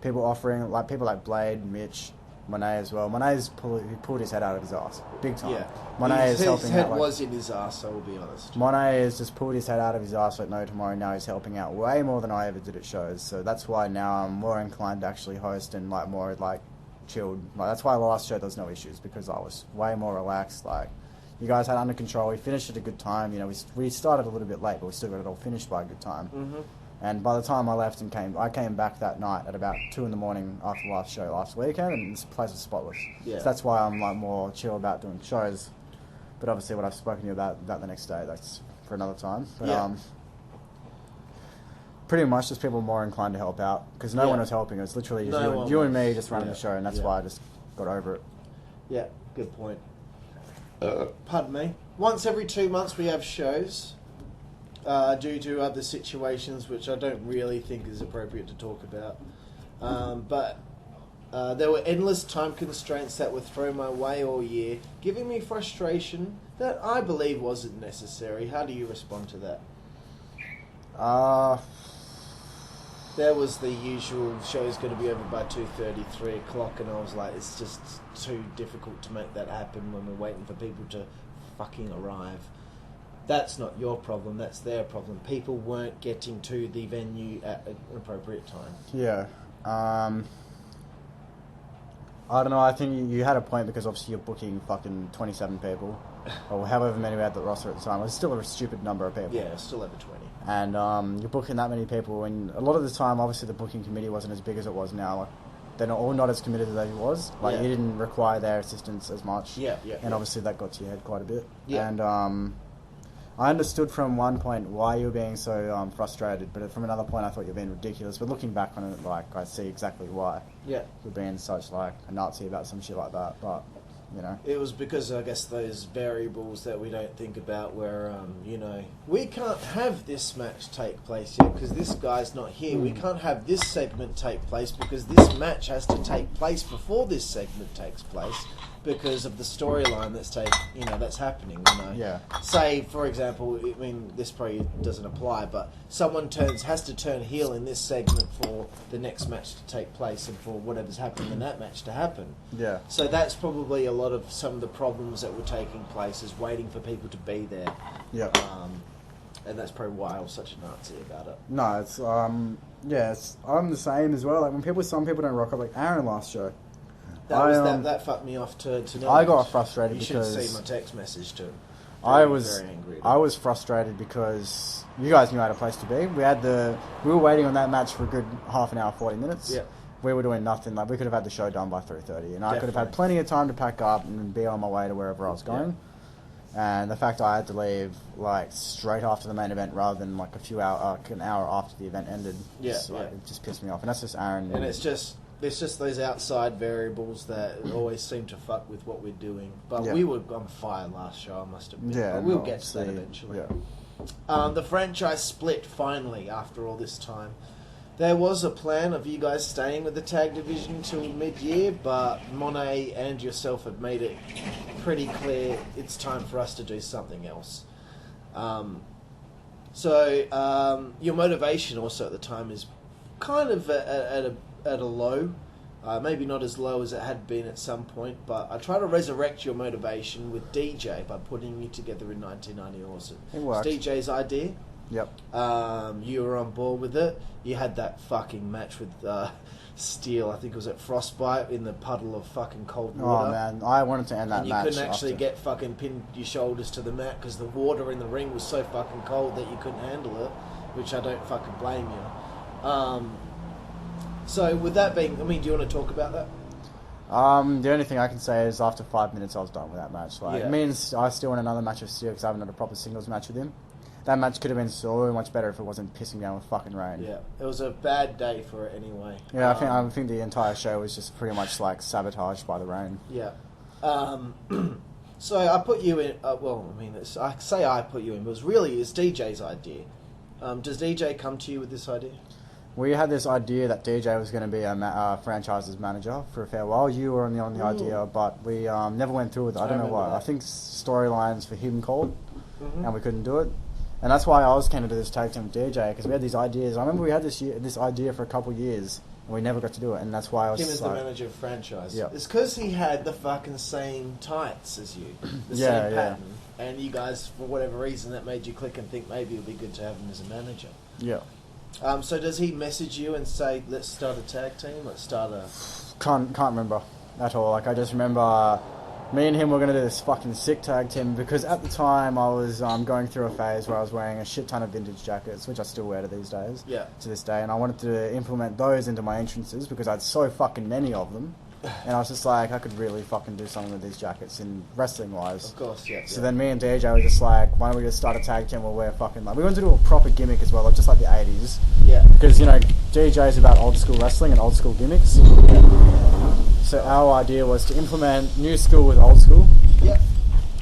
Speaker 2: people offering, like people like Blade, Mitch, Monet as well. Monet's he pulled his head out of his ass, big time.
Speaker 1: Yeah.
Speaker 2: Monet is helping
Speaker 1: his head
Speaker 2: out. Like,
Speaker 1: was in his ass, I will be honest.
Speaker 2: Monet has just pulled his head out of his ass like no tomorrow. Now he's helping out way more than I ever did at shows. So that's why now I'm more inclined to actually host and like more like chilled. Like that's why the last show there was no issues because I was way more relaxed. Like you guys had under control. We finished at a good time. You know, we started a little bit late, but we still got it all finished by a good time.
Speaker 1: Mm-hmm.
Speaker 2: And by the time I left and I came back that night at about 2 a.m. after the last show last weekend, and this place was spotless.
Speaker 1: Yeah.
Speaker 2: So that's why I'm like more chill about doing shows. But obviously, what I've spoken to you about the next day, that's for another time. But pretty much just people more inclined to help out because no one was helping. It was literally just you and me just running the show, and that's why I just got over it.
Speaker 1: Yeah, good point. Pardon me. Once every 2 months we have shows. Due to other situations which I don't really think is appropriate to talk about. But there were endless time constraints that were thrown my way all year, giving me frustration that I believe wasn't necessary. How do you respond to that? There was the usual show's going to be over by 2:30, 3 o'clock, and I was like, it's just too difficult to make that happen when we're waiting for people to fucking arrive. That's not your problem, that's their problem. People weren't getting to the venue at an appropriate time.
Speaker 2: Yeah. I don't know, I think you had a point because obviously you're booking fucking 27 people, or however many we had the roster at the time. It was still a stupid number of people.
Speaker 1: Yeah, still over 20.
Speaker 2: And you're booking that many people, and a lot of the time, obviously the booking committee wasn't as big as it was now. Like, they're not as committed as it was. Like, you didn't require their assistance as much. And obviously that got to your head quite a bit.
Speaker 1: Yeah.
Speaker 2: And I understood from one point why you were being so frustrated, but from another point I thought you were being ridiculous. But looking back on it, like, I see exactly why you're being such like a Nazi about some shit like that. But you know,
Speaker 1: it was because I guess those variables that we don't think about, where you know, we can't have this match take place yet because this guy's not here. We can't have this segment take place because this match has to take place before this segment takes place. Because of the storyline that's happening, you know.
Speaker 2: Yeah.
Speaker 1: Say, for example, I mean, this probably doesn't apply, but someone has to turn heel in this segment for the next match to take place and for whatever's happening in that match to happen.
Speaker 2: Yeah.
Speaker 1: So that's probably a lot of some of the problems that were taking place, is waiting for people to be there.
Speaker 2: Yeah.
Speaker 1: And that's probably why I was such a Nazi about it.
Speaker 2: No, it's I'm the same as well. Like some people don't rock up, like Aaron last show.
Speaker 1: That fucked me off to know.
Speaker 2: I got frustrated
Speaker 1: because... You should have seen my text message to him.
Speaker 2: I was
Speaker 1: very angry.
Speaker 2: I was frustrated because you guys knew I had a place to be. We were waiting on that match for a good half an hour, 40 minutes.
Speaker 1: Yeah.
Speaker 2: We were doing nothing. Like, we could have had the show done by 3:30, and I could have had plenty of time to pack up and be on my way to wherever I was going. Yeah. And the fact I had to leave like straight after the main event rather than like an hour after the event ended, it just pissed me off. And that's just Aaron.
Speaker 1: And it's just those outside variables that always seem to fuck with what we're doing. But we were on fire last show, I must admit.
Speaker 2: Yeah,
Speaker 1: but we'll get to that eventually.
Speaker 2: Yeah.
Speaker 1: The franchise split finally after all this time. There was a plan of you guys staying with the tag division until mid-year, but Monet and yourself have made it pretty clear it's time for us to do something else. So your motivation also at the time is kind of at a low, maybe not as low as it had been at some point, but I try to resurrect your motivation with DJ by putting you together in 1990 Awesome.
Speaker 2: It worked.
Speaker 1: It's DJ's idea.
Speaker 2: Yep.
Speaker 1: You were on board with it. You had that fucking match with Steel, I think it was at Frostbite, in the puddle of fucking cold water.
Speaker 2: Oh man, I wanted to end that match.
Speaker 1: You couldn't actually get fucking pinned your shoulders to the mat because the water in the ring was so fucking cold that you couldn't handle it, which I don't fucking blame you. So with that being, I mean, do you want to talk about that?
Speaker 2: The only thing I can say is after 5 minutes I was done with that match. Like, it means I still want another match with Steel because I haven't had a proper singles match with him. That match could have been so much better if it wasn't pissing down with fucking rain.
Speaker 1: Yeah, it was a bad day for it anyway.
Speaker 2: Yeah, I think the entire show was just pretty much like sabotaged by the rain.
Speaker 1: Yeah. So I put you in. I say I put you in, but it's DJ's idea. Does DJ come to you with this idea?
Speaker 2: We had this idea that DJ was going to be a franchise's manager for a fair while. You were on the idea, but we never went through with it. I don't know why. I think storylines for him called, and we couldn't do it. And that's why I was keen to do this tag team with DJ, because we had these ideas. I remember we had this idea for a couple of years, We never got to do it, and that's why I was
Speaker 1: Him as the
Speaker 2: like,
Speaker 1: manager of franchise.
Speaker 2: Yeah.
Speaker 1: It's because he had the fucking same tights as you, the
Speaker 2: Yeah,
Speaker 1: same
Speaker 2: yeah.
Speaker 1: pattern, and you guys, for whatever reason, that made you click and think maybe it would be good to have him as a manager.
Speaker 2: yeah.
Speaker 1: So does he message you and say, let's start a tag team, let's start a...
Speaker 2: Can't remember at all. Like, I just remember me and him were going to do this fucking sick tag team, because at the time I was going through a phase where I was wearing a shit ton of vintage jackets, which I still wear to these days,
Speaker 1: Yeah.
Speaker 2: to this day, and I wanted to implement those into my entrances because I had so fucking many of them, and I was just like, I could really fucking do something with these jackets in wrestling wise.
Speaker 1: Of course, yeah.
Speaker 2: So then me and DJ were just like, why don't we just start a tag team where we're fucking like, we wanted to do a proper gimmick as well, like just like the 80s.
Speaker 1: Yeah.
Speaker 2: Because, you know, DJ is about old school wrestling and old school gimmicks. So our idea was to implement new school with old school.
Speaker 1: Yep.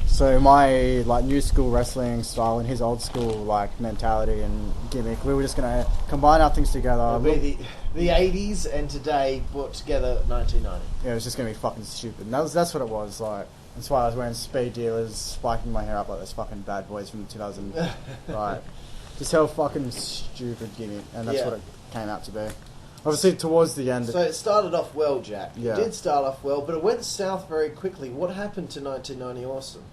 Speaker 2: So my like new school wrestling style and his old school like mentality and gimmick, we were just gonna combine our things together.
Speaker 1: It'll be the 80s and today brought together 1990.
Speaker 2: Yeah, it was just gonna be fucking stupid. And that's what it was like. That's why I was wearing speed dealers, spiking my hair up like those fucking bad boys from 2000. Right. Just how fucking stupid gimmick, and that's
Speaker 1: Yeah.
Speaker 2: what it came out to be. Obviously, towards the end.
Speaker 1: So it started off well, Jack.
Speaker 2: Yeah.
Speaker 1: It did start off well, but it went south very quickly. What happened to 1990 Awesome?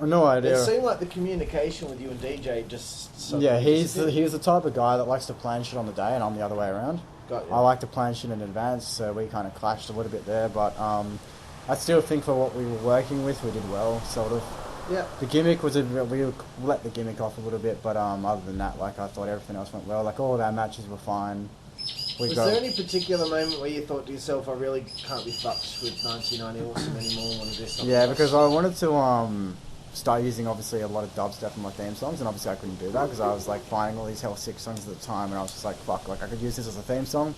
Speaker 2: No idea.
Speaker 1: It seemed like the communication with you and DJ just... suddenly
Speaker 2: Yeah,
Speaker 1: disappeared.
Speaker 2: he's the type of guy that likes to plan shit on the day, and I'm the other way around.
Speaker 1: Got you.
Speaker 2: I like to plan shit in advance, so we kind of clashed a little bit there, but I still think for what we were working with, we did well, sort of.
Speaker 1: Yeah.
Speaker 2: The gimmick was we let the gimmick off a little bit, but other than that, like I thought everything else went well. Like all of our matches were fine.
Speaker 1: Was there any particular moment where you thought to yourself, I really can't be fucked with 1990 Awesome anymore, I want to do something
Speaker 2: Yeah,
Speaker 1: else?
Speaker 2: because I wanted to start using obviously a lot of dubstep in my theme songs, and obviously I couldn't do that because I was like finding all these Hell 6 songs at the time, and I was just like, fuck, like I could use this as a theme song.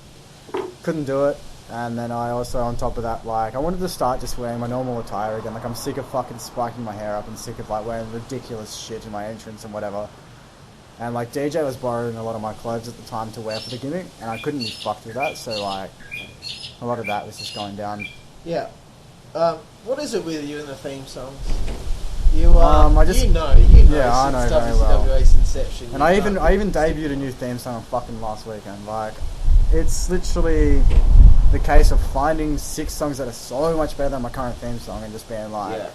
Speaker 2: Couldn't do it. And then I also, on top of that, like I wanted to start just wearing my normal attire again. Like I'm sick of fucking spiking my hair up and sick of like wearing ridiculous shit in my entrance and whatever. And like DJ was borrowing a lot of my clothes at the time to wear for the gimmick, and I couldn't be fucked with that, so like a lot of that was just going down.
Speaker 1: Yeah. What is it with you and the theme songs? You
Speaker 2: you
Speaker 1: know
Speaker 2: Yeah, I know
Speaker 1: since
Speaker 2: very well.
Speaker 1: WZWA's inception.
Speaker 2: And I even debuted a new theme song fucking last weekend. Like it's literally the case of finding 6 songs that are so much better than my current theme song and just being like,
Speaker 1: Yeah.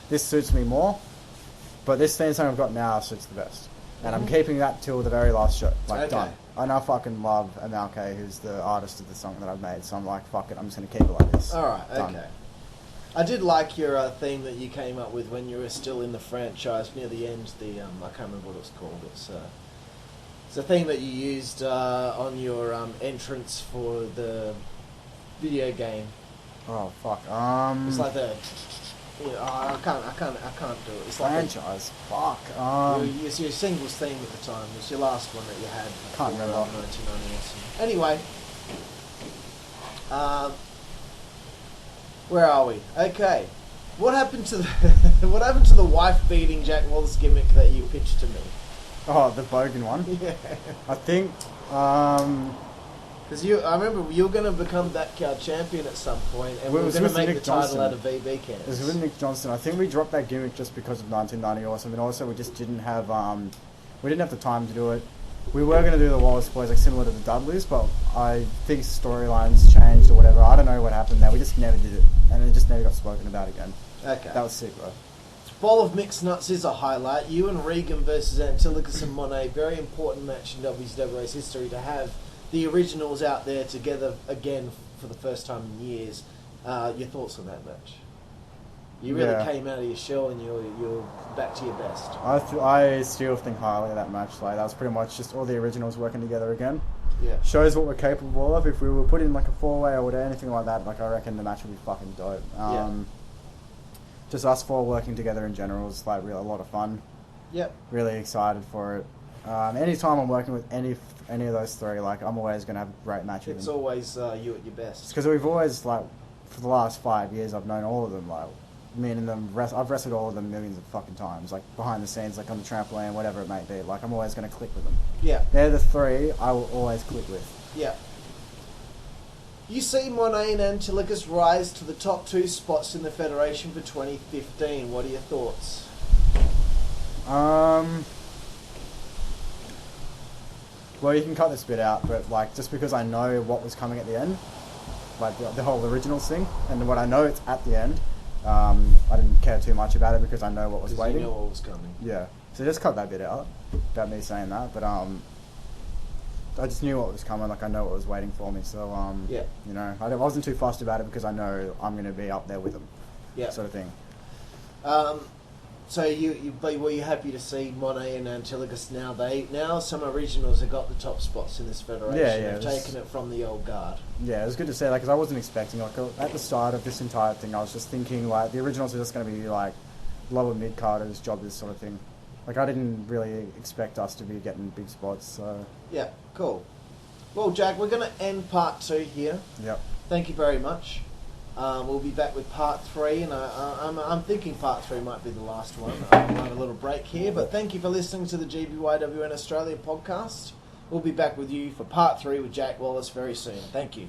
Speaker 2: this suits me more, but this theme song I've got now suits the best. And I'm keeping that till the very last show. Like,
Speaker 1: Okay.
Speaker 2: done. And I fucking love MLK, who's the artist of the song that I've made, so I'm like, fuck it, I'm just going to keep it like this.
Speaker 1: Alright,
Speaker 2: Done.
Speaker 1: okay. I did like your theme that you came up with when you were still in the franchise near the end. I can't remember what it was called. It's a theme that you used on your entrance for the video game.
Speaker 2: Oh, fuck.
Speaker 1: It's like the... I can't do it. It's like
Speaker 2: franchise. Fuck.
Speaker 1: it's your singles theme at the time. It's your last one that you had.
Speaker 2: Can't remember.
Speaker 1: 1990 Awesome. Anyway, where are we? Okay, what happened to the wife beating Jack Wallace gimmick that you pitched to me?
Speaker 2: Oh, the Bogan one?
Speaker 1: Yeah,
Speaker 2: I think,
Speaker 1: because I remember you were going to become that champion at some point, and we
Speaker 2: It
Speaker 1: were
Speaker 2: was
Speaker 1: going to
Speaker 2: with
Speaker 1: make
Speaker 2: Nick
Speaker 1: the title
Speaker 2: Johnson.
Speaker 1: out of VB
Speaker 2: it
Speaker 1: cans.
Speaker 2: was with Nick Johnson. I think we dropped that gimmick just because of 1990 Awesome, and also we just didn't have, the time to do it. We were going to do the Wallace Boys, like similar to the Dudleys, but I think storylines changed or whatever. I don't know what happened there. We just never did it, and it just never got spoken about again.
Speaker 1: Okay.
Speaker 2: That was sick, though.
Speaker 1: Ball of Mixed Nuts is a highlight. You and Regan versus Antilochus and Monet. Very important match in WZWA's history to have the originals out there together again for the first time in years. Your thoughts on that match? You really came out of your shell and you're back to your best.
Speaker 2: I still think highly of that match. Like that was pretty much just all the originals working together again.
Speaker 1: Yeah.
Speaker 2: Shows what we're capable of. If we were put in like a 4-way or whatever, anything like that, like I reckon the match would be fucking dope. Just us 4 working together in general is like really a lot of fun.
Speaker 1: Yep.
Speaker 2: Really excited for it. Anytime I'm working with any of those 3, like I'm always going to have a great match with
Speaker 1: It's
Speaker 2: them.
Speaker 1: always you at your best.
Speaker 2: Because we've always, like, for the last 5 years, I've known all of them. Like, me and them, I've wrestled all of them millions of fucking times. Like, behind the scenes, like on the trampoline, whatever it may be. Like, I'm always going to click with them.
Speaker 1: Yeah.
Speaker 2: They're the 3 I will always click with.
Speaker 1: Yeah. You see Monet and Antilochus rise to the top 2 spots in the Federation for 2015. What are your thoughts?
Speaker 2: Well, you can cut this bit out, but like just because I know what was coming at the end, like the whole originals thing, and when I know it's at the end, I didn't care too much about it because I know what was waiting.
Speaker 1: You know what was coming.
Speaker 2: Yeah. So just cut that bit out about me saying that, but I just knew what was coming. Like I know what was waiting for me. So
Speaker 1: yeah.
Speaker 2: You know, I wasn't too fussed about it because I know I'm going to be up there with them.
Speaker 1: Yeah.
Speaker 2: Sort of thing.
Speaker 1: So were you happy to see Monet and Antilogus now some originals have got the top spots in this federation?
Speaker 2: Yeah,
Speaker 1: Have taken it from the old guard.
Speaker 2: Yeah, it was good to see that because I wasn't expecting, like, at the start of this entire thing, I was just thinking, like, the originals are just going to be, like, lower mid-carders, jobbers sort of thing. Like, I didn't really expect us to be getting big spots, so...
Speaker 1: Yeah, cool. Well, Jack, we're going to end part 2 here.
Speaker 2: Yep.
Speaker 1: Thank you very much. We'll be back with part 3, and I'm thinking part 3 might be the last one. We'll have a little break here, but thank you for listening to the GBYWN Australia podcast. We'll be back with you for part 3 with Jack Wallace very soon. Thank you.